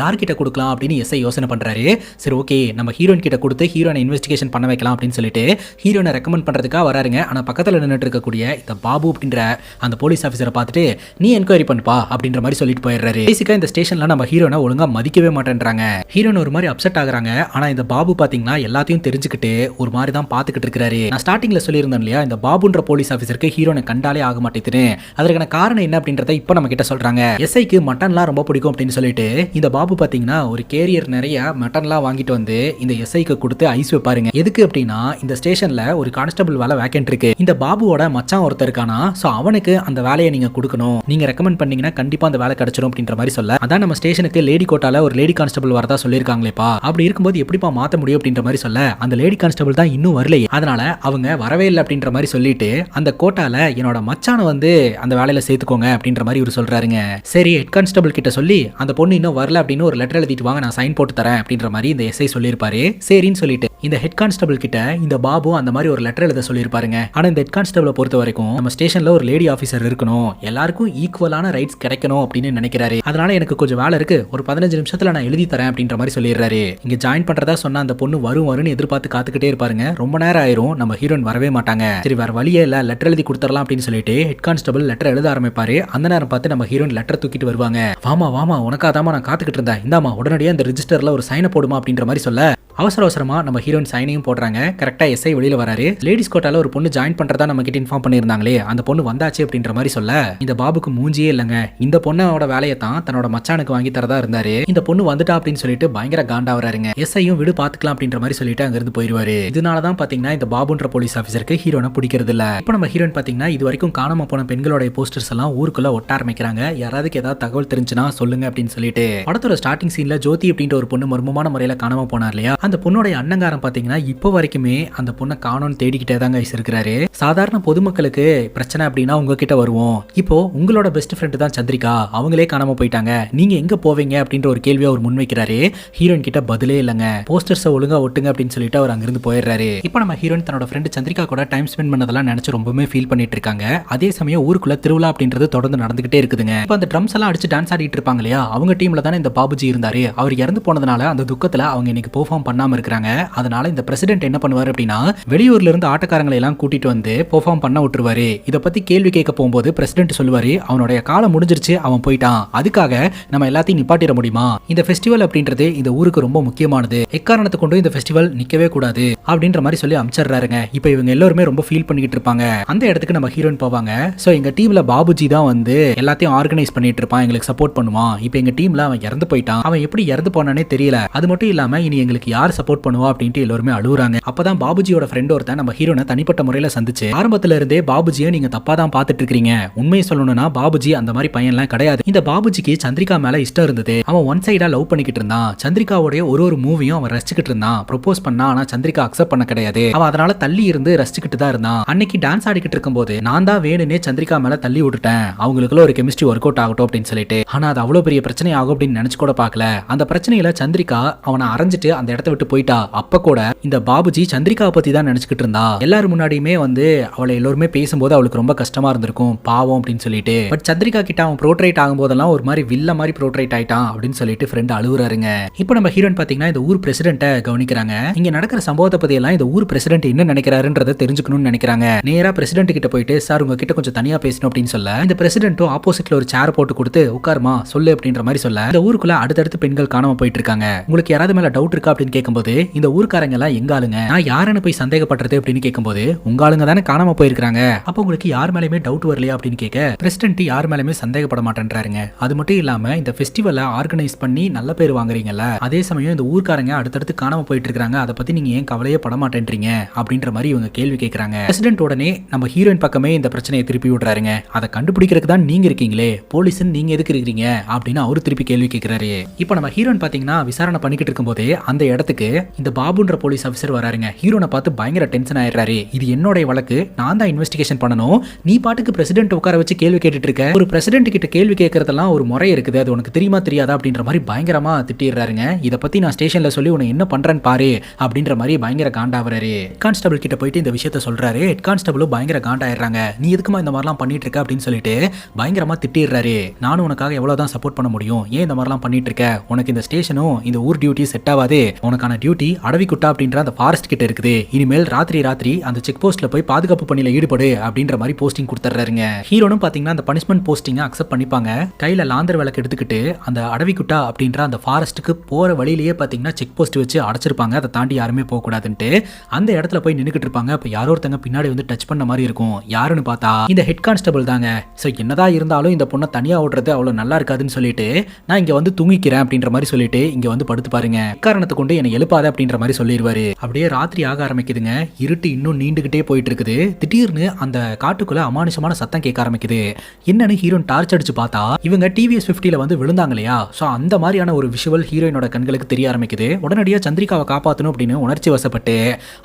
யார்கிட்ட கொடுக்கலாம் அப்படின்னு எஸ்ஐ யோசனை பண்றாரு. சரி ஓகே, நம்ம ஹீரோயின் கிட்ட கொடுத்து ஹீரோனை இன்வெஸ்டிகேஷன் பண்ண வைக்கலாம் அப்படின்னு சொல்லிட்டு ஹீரோனை ரெக்கமெண்ட் பண்றதுக்காக வராருங்க. ஆனா பக்கத்துல நின்னுட்டு இருக்கக்கூடிய இந்த பாபு அப்படின்ற அந்த போலீஸ் ஆஃபீஸரை பார்த்துட்டு நீ என்கொயரி பண்ணுப்பா அப்படின்ற மாதிரி சொல்லிட்டு போயிடுறாரு. பேசிக்கா இந்த ஸ்டேஷன்ல நம்ம ஹீரோனை ஒழுங்கா மதிக்கவே மாட்டேன்றாங்க. ஹீரோன் ஒரு மாதிரி அப்செட் ஆகுறாங்க. ஆனா இந்த பாபு பாத்தீங்கன்னா எல்லாத்தையும் தெரிஞ்சுக்கிட்டு ஒரு மாதிரி தான் பாத்துக்கிட்டு இருக்காரு. நான் ஸ்டார்டிங்ல சொல்லியிருந்தேன் இல்லையா, இந்த பாபுன்ற போலீஸ் ஆஃபீஸருக்கு ஹீரோனை கண்டாலே ஆக மாட்டேங்குது. அதற்கான காரணம் என்ன அப்படின்றத இப்ப நம்ம கிட்ட சொல்றாங்க. எஸ்ஐக்கு மட்டன்லாம் ரொம்ப பிடிக்கும் அப்படின்னு சொல்லிட்டு இந்த பாபு பாத்தீங்கன்னா ஒரு கேரியர் நிறைய மட்டன்லாம் வாங்கிட்டு வந்து இந்த எஸ்ஐக்கு கொடுத்து ஐஸ் வைப்பாருங்க. எதுக்கு அப்படின்னா இந்த ஸ்டேஷன்ல ஒரு கான்ஸ்டபிள் வேலை வேக்கன்ட் இருக்கு. இந்த பாபுவோட மச்சான் ஒருத்தர் இருக்கானா, சோ அவனுக்கு அந்த வேலையை நீங்க கொடுக்கணும், நீங்க ரெக்கமெண்ட் பண்ணீங்கன்னா கண்டிப்பா அந்த வேலை கிடைச்சிடும் அப்படின்ற மாதிரி சொல்ல, அதான் நம்ம ஸ்டேஷனுக்கு லேடி கோட்டால ஒரு லேடி கான்ஸ்டபிள் வரதா சொல்லிருக்காங்களேப்பா, அப்படி இருக்கும்போது எப்படிப்பா மாத்த முடியும் அப்படின்ற மாதிரி சொல்ல, அந்த லேடி கான்ஸ்டபிள் தான் இன்னும் வரலையே, அதனால அவங்க வரவே இல்லை அப்படின்ற மாதிரி சொல்லிட்டு அந்த கோட்டால என்னோட மச்சானை வந்து அந்த வேலையில சேர்த்துக்கோங்க அப்படின்ற மாதிரி இவர் சொல்றாருங்க. சரி ஹெட் கான்ஸ்டபிள் கிட்ட சொல்லி அந்த பொண்ணு இன்னும் வரல அப்படின்னு ஒரு லெட்டர் எழுதிட்டு வாங்க, நான் சைன் போட்டு தரேன் அப்படின்ற மாதிரி இந்த எஸ்ஐ சொல்லியிருப்பாரு. சரின்னு சொல்லிட்டு இந்த ஹெட் கான்ஸ்டபிள் கிட்ட இந்த பாபு அந்த மாதிரி ஒரு லெட்டர் எழுத சொல்லியிருப்பாருங்க. ஆனா இந்த ஹெட் கான்ஸ்டபிளை பொறுத்த வரைக்கும் நம்ம ஸ்டேஷன்ல ஒரு லேடி ஆஃபீஸர் இருக்கணும், எல்லாருக்கும் ஈக்குவலான ரைட்ஸ் கிடைக்கணும் அப்படின்னு நினைக்கிறாரு. அதனால எனக்கு கொஞ்சம் வேலை இருக்கு, ஒரு 15 நிமிஷத்துல நான் எழுதி தரேன் அப்படின்ற மாதிரி சொல்லிடுறாரு. இங்க ஜாயின் பண்றதா சொன்னா அந்த பொண்ணு வரும்னு எதிர்பார்த்து காத்துக்கிட்டே இருப்பாருங்க. ரொம்ப நேரம் ஆயிரும், நம்ம ஹீரோயின் வரவே மாட்டாங்க. சரி வேற வழியே இல்ல, லெட்டர் எழுதி கொடுத்துடலாம் அப்படின்னு சொல்லிட்டு ஹெட் கான்ஸ்டபிள் லெட்டர் எழுத ஆரம்பிப்பாரு. அந்த நேரம் பார்த்து நம்ம ஹீரோயின் லெட்டர் தூக்கிட்டு வருவாங்க. வாமா வாமா உனக்காதாமா நான் காத்துக்கிட்டு இருந்தேன், இந்தாமா உடனடியா இந்த ரெஜிஸ்டர்ல ஒரு சைனை போடுமா அப்படின்ற மாதிரி சொல்ல, அவசர அவசரமா நம்ம ஹீரோயின் சைனையும் போடுறாங்க. கரெக்டா எஸ்ஐ வெளியில வராரு. லேடிஸ் கோட்டால ஒரு பொண்ணு ஜாயின் பண்றதா நம்ம கிட்ட இன்ஃபார்ம் பண்ணிருந்தாங்களே, அந்த பொண்ணு வந்தாச்சு அப்படின்ற மாதிரி சொல்ல, இந்த பாபுக்கு மூஞ்சியே இல்லங்க, இந்த பொண்ணோட வேலையை தான் தன்னோட மச்சானுக்கு வாங்கி தரதா இருந்தாரு, இந்த பொண்ணு வந்துட்டா அப்படின்னு சொல்லிட்டு பயங்கர காண்டா வராருங்க. எஸ்ஐயும் விடு பாத்துக்கலாம் அப்படின்ற மாதிரி சொல்லிட்டு அங்க இருந்து போயிருவாரு. இதனாலதான் பாத்தீங்கன்னா இந்த பாபுன்ற போலீஸ் ஆஃபீஸருக்கு ஹீரோனை பிடிக்கிறது இல்ல. இப்போ நம்ம ஹீரோயின் பாத்தீங்கன்னா இது வரைக்கும் காணாம போன பெண்களோட போஸ்டர்ஸ் எல்லாம் ஊருக்குள்ள ஒட்ட ஆரம்பிக்கிறாங்க. யாராவதுக்கு ஏதாவது தகவல் தெரிஞ்சுனா சொல்லுங்க அப்படின்னு சொல்லிட்டு. படத்தோட ஸ்டார்டிங் சீன்ல ஜோதி அப்படின்ற ஒரு பொண்ணு மர்மமான முறையில காணாம போனார் இல்லையா, அந்த பொண்ணோட அண்ணங்காரன் பாத்தீங்கன்னா இப்போ வரைக்குமே அந்த பொண்ணை காணோன்னு தேடிக்கிட்டே தாங்க இருக்கிறாரு. சாதாரண பொதுமக்களுக்கு பிரச்சனை அப்படின்னா உங்ககிட்ட வருவோம், இப்போ உங்களோட பெஸ்ட் ஃப்ரெண்டு தான் சந்திரிகா, அவங்களே காணாம போயிட்டாங்க, நீங்க எங்க போவீங்க அப்படின்ற ஒரு கேள்வியை அவர் முன்வைக்கிறாரு. ஹீரோயின் கிட்ட பதிலே இல்லைங்க. போஸ்டர்ஸை ஒழுங்கா ஒட்டுங்க அப்படின்னு சொல்லிட்டு அவர் அங்கிருந்து போயிடுறாரு. இப்போ நம்ம ஹீரோயின் தன்னோட ஃப்ரெண்டு சந்திரிகா கூட டைம் ஸ்பெண்ட் பண்ணதெல்லாம் நினைச்சு ரொம்பவே ஃபீல் பண்ணிட்டு இருக்காங்க. அதே சமயம் ஊருக்குள்ள திருவிழா அப்படின்றது தொடர்ந்து நடந்துகிட்டே இருக்குதுங்க. இப்போ அந்த ட்ரம்ஸ் எல்லாம் அடிச்சு டான்ஸ் ஆடிட்டு இருப்பாங்க இல்லையா, அவங்க டீம்ல தானே இந்த பாபுஜி இருந்தாரு. அவர் இறந்து போனதுனால அந்த துக்கத்துல அவங்க இன்னைக்கு பெர்ஃபார்ம் பண்ணாம இருக்காங்க. அதனால இந்த பிரசிடென்ட் என்ன பண்ணுவாரு அப்படின்னா, வெளியூர்ல இருந்து ஆட்டக்காரங்களை எல்லாம் கூட்டிட்டு வந்து பெர்ஃபார்ம் பண்ண விட்டுருவாரு. இத பத்தி கேள்வி கேட்க போகும்போது பிரசிடென்ட் சொல்லுவாரு, அவனுடைய காலம் முடிஞ்சிருச்சு, அவன் போயிட்டான், அதுக்காக நம்ம எல்லாத்தையும் நிப்பாட்டிட முடியுமா? இந்த ஃபெஸ்டிவல் அப்படின்றது இந்த ஊருக்கு ரொம்ப முக்கியமானது, எக்காரணத்தை கொண்டு இந்த ஃபெஸ்டிவல் நிக்கவே கூடாது அப்படின்ற மாதிரி சொல்லி அமிச்சிடுறாருங்க. இப்போ இவங்க எல்லாருமே ரொம்ப ஃபீல் பண்ணிக்கிட்டு இருப்பாங்க. அந்த இடத்துக்கு நம்ம ஹீரோயின் போவாங்க. சோ எங்க டீம்ல பாபுஜி தான் வந்து எல்லாத்தையும் ஆர்கனைஸ் பண்ணிட்டு இருப்பான், எங்களுக்கு சப்போர்ட் பண்ணுவான். இப்போ எங்க டீம்ல அவன் இறந்து போயிட்டான், அவன் எப்படி இறந்து போனானே தெரியல, அது மட்டும் இல்லாம இனி எங்களுக்கு யார் சப்போர்ட் பண்ணுவா அப்படின்ட்டு எல்லாருமே அழுகுறாங்க. அப்பதான் பாபுஜியோட ஃப்ரெண்ட் ஒருத்தன் நம்ம ஹீரோனை தனிப்பட்ட முறையில சந்திச்சு, ஆரம்பத்துல இருந்தே பாபுஜியை நீங்க தப்பா தான் பாத்துட்டு இருக்கீங்க, உண்மையை சொல்லணும்னா பாபுஜி அந்த மாதிரி பையன்லாம் கிடையாது. இந்த பாபுஜிக்கு சந்திரிகா மேல இஷ்டம் இருந்தது, அவன் ஒன் சைடா லவ் பண்ணிக்கிட்டு இருந்தான், சந்திரிகாவுடைய ஒரு மூவியும் அவன் ரசிச்சுக்கிட்டு இருந்தான், ப்ரொபோஸ் பண்ணா, ஆனா சந்திரிகா அக்செப்ட் பண்ண கிடையாது, அவன் அதனால தள்ளி இருந்து ரசிச்சுக்கிட்டு தான் இருந்தான். அன்னைக்கு டான்ஸ் ஆடிக்கிட்டு இருக்கும்போது நான் தான் வேணுனே சந்திரிகா மேல தள்ளி விட்டுட்டேன், அவங்களுக்குள்ள ஒரு கெமிஸ்ட்ரி ஒர்க் அவுட் ஆகட்டும் அப்படின்னு சொல்லிட்டு. ஆனா அது அவ்வளவு பெரிய பிரச்சனை ஆகும் அப்படின்னு நினைச்சு கூட பார்க்கல. அந்த பிரச்சனையில சந்திரிகா அவனை அரைஞ்சிட்டு அந்த இடத்த விட்டு போயிட்டா. அப்ப கூட இந்த பாபுஜி சந்திரிகாவை பத்தி தான் நினைச்சுக்கிட்டு இருந்தா. எல்லாரும் முன்னாடியுமே வந்து அவளை எல்லாருமே பேசும்போது அவளுக்கு ரொம்ப கஷ்டமா இருந்திருக்கும், பாவம் அப்படின்னு சொல்லிட்டு. பட் சந்திரிகா கிட்ட அவன் ப்ரோட்ரைட் ஆகும்போதெல்லாம் ஒரு மாதிரி வில்ல மாதிரி ப்ரோட்ரைட் ஆயிட்டான் அப்படின்னு சொல்லிட்டு ஃப்ரெண்ட் அழுகுறாருங்க. இப்போ நம்ம ஹீரோயின் பாத்தீங்கன்னா இந்த ஊர் பிரசிடென்ட்டை கவனிக்கிறாங்க. இங்க நடக்கிற சம்பவத்தை பத்தி எல்லாம் இந்த ஊர் பிரசிடென்ட் என்ன நினைக்கிறாருன்றதை தெரிஞ்சுக்கணும்னு நினைக்கிறாங்க. நேரா பிரசிடென்ட் கிட்ட போயிட்டு, சார் உங்ககிட்ட கொஞ்சம் தனியா பேசணும் அப்படின்னு சொல்ல, இந்த பிரசிடென்ட்டும் ஆப்போசிட்ல ஒரு சேர் போட்டு கொடுத்து உட்காருமா சொல்லு அப்படின்ற மாதிரி சொல்ல, இந்த ஊருக்குள்ள அடுத்தடுத்து பெண்கள் காணாம போயிட்டு இருக்காங்க. உங்களுக்கு யாராவது மேல டவுட் இருக்கா அப்படின்னு கேட்கும்போது, இந்த ஊர்க்காரங்க எல்லாம் எங்க ஆளுங்க, நான் யாருன்னு போய் சந்தேகப்படுறது அப்படின்னு கேட்கும்போது, உங்க ஆளுங்க தானே காணாம போயிருக்காங்க, அப்ப உங்களுக்கு யார் மேலயுமே டவுட் வரலையா அப்படின்னு கேட்க, பிரசிடென்ட் யார் மேலயுமே சந்தேகப்பட மாட்டேன்றாருங்க. அது மட்டும் இல்லாம இந்த ஃபெஸ்டிவலை ஆர்கனைஸ் பண்ணி நல்ல பேர் வாங்குறீங்கல்ல, அதே சமயம் இந்த ஊர்க்காரங்க அடுத்தடுத்து காணாம போயிட்டு இருக்காங்க, அதை பத்தி நீங்க ஏன் கவலையே பட மாட்டேன்றீங்க அப்படின்ற மாதிரி இவங்க கேள்வி கேட்கறாங்க. பிரசிடென்ட் உடனே நம்ம ஹீரோயின் பக்கமே இந்த பிரச்சனையை திருப்பி விடுறாருங்க. அதை கண்டுபிடிக்கிறதுக்கு தான் நீங்க இருக்கீங்களே, போலீஸ் நீங்க எதுக்கு இருக்கீங்க அப்படின்னு அவரு திருப்பி கேள்வி கேட்கிறாரு. இப்போ நம்ம ஹீரோயின் பாத்தீங்கன்னா விசாரணை பண்ணிக்கிட்டு இருக்கும்போது அந்த இடத்துக்கு இந்த பாபுன்ற போலீஸ் ஆஃபீஸர் வராருங்க. ஹீரோனை பார்த்து பயங்கர டென்ஷன் ஆயிடுறாரு. இது என்னோட வழக்கு, நான் தான் இன்வெஸ்டிகேஷன் பண்ணணும், நீ பாட்டுக்கு பிரசிடென்ட் உட்கார வச்சு கேள்வி கேட்டுட்டு இருக்க, ஒரு பிரசிடென்ட் கிட்ட கேள்வி கேட்கறதெல்லாம் ஒரு முறை இருக்குது, அது உனக்கு தெரியுமா தெரியாதா அப்படின்ற மாதிரி பயங்கரமா திட்டிடுறாருங்க. இதை பத்தி நான் ஸ்டேஷன்ல சொல்லி உனக்கு என்ன பண்றேன்னு பாரு அப்படின்ற மாதிரி பயங்கர காண்டாவறாரு. ஹெட் கான்ஸ்டபிள் கிட்ட போயிட்டு இந்த விஷயத்த சொல்றாரு. ஹெட் கான்ஸ்டபிளும் பயங்கர காண்டாயிடுறாங்க. நீ எதுக்குமா இந்த மாதிரிலாம் பண்ணிட்டு இருக்க அப்படின்னு சொல்லிட்டு பயங்கரமா திட்டிடுறாரு. நானும் உனக்காக எவ்வளவுதான் சப்போர்ட் பண்ண முடியும், ஏன் இந்த மாதிரிலாம் பண்ணிட்டு இருக்க, உனக்கு இந்த ஸ்டேஷனும் இந்த ஊர் டியூட்டி செட் ஆகாது, உனக்கான டியூட்டி அடவிக்குட்டா அப்படின்ற அந்த ஃபாரஸ்ட் கிட்ட இருக்குது, இனிமேல் ராத்திரி அந்த செக் போஸ்ட்ல போய் பாதுகாப்பு பணியில ஈடுபடு அப்படின்ற மாதிரி போஸ்டிங் கொடுத்துறாருங்க. ஹீரோனும் பாத்தீங்கன்னா அந்த பனிஷ்மெண்ட் போஸ்டிங் அக்செப்ட் பண்ணிப்பாங்க. கையில லாந்தர் விளக்கு எடுத்துக்கிட்டு அந்த அடவிக்குட்டா அப்படின்ற அந்த ஃபாரஸ்ட்டுக்கு போற வழியிலேயே பாத்தீங்கன்னா செக் போஸ்ட் வச்சு அடைச்சிருப்பாங்க, அதை தாண்டி யாருமே போக கூடாதுன்ட்டு. அந்த இடத்துல போய் நின்னுக்கிட்டு இருப்பாங்க. அப்ப யாரோ ஒருத்தங்க பின்னாடி வந்து டச் பண்ண மாதிரி இருக்கும். யாருன்னு பார்த்தா இந்த ஹெட் கான்ஸ்டபிள் தாங்க. சோ என்னதான் இருந்தாலும் இந்த பொண்ணை தனியா ஓடுறது அவ்வளவு நல்லா இருக்காதுன்னு சொல்லிட்டு நான் இங்க வந்து தூங்கிக்கிறேன் அப்படின்ற மாதிரி சொல்லிட்டு இங்க வந்து படுத்து பாருங்க, காரணத்தை கொண்டு என்னை எழுப்பாத அப்படின்ற மாதிரி சொல்லிடுவாரு. அப்படியே ராத்திரி ஆக ஆரம்பிக்குதுங்க. இருட்டு இன்னும் நீண்டுகிட்டே போயிட்டு இருக்குது. திடீர்னு அந்த காட்டுக்குள்ள அமானுஷமான சத்தம் கேட்க ஆரம்பிக்குது. என்னன்னு ஹீரோயின் டார்ச் அடிச்சு பார்த்தா இவங்க டிவிஎஸ் 50ல வந்து விழுந்தாங்க இல்லையா, சோ அந்த மாதிரியான ஒரு விஷுவல் ஹீரோயினோட கண்களுக்கு தெரிய ஆரம்பிக்குது. உடனடியா சந்திரிகாவை காப்பாத்தணும் அப்படின்னு உணர்ச்சி வசப்பட்டு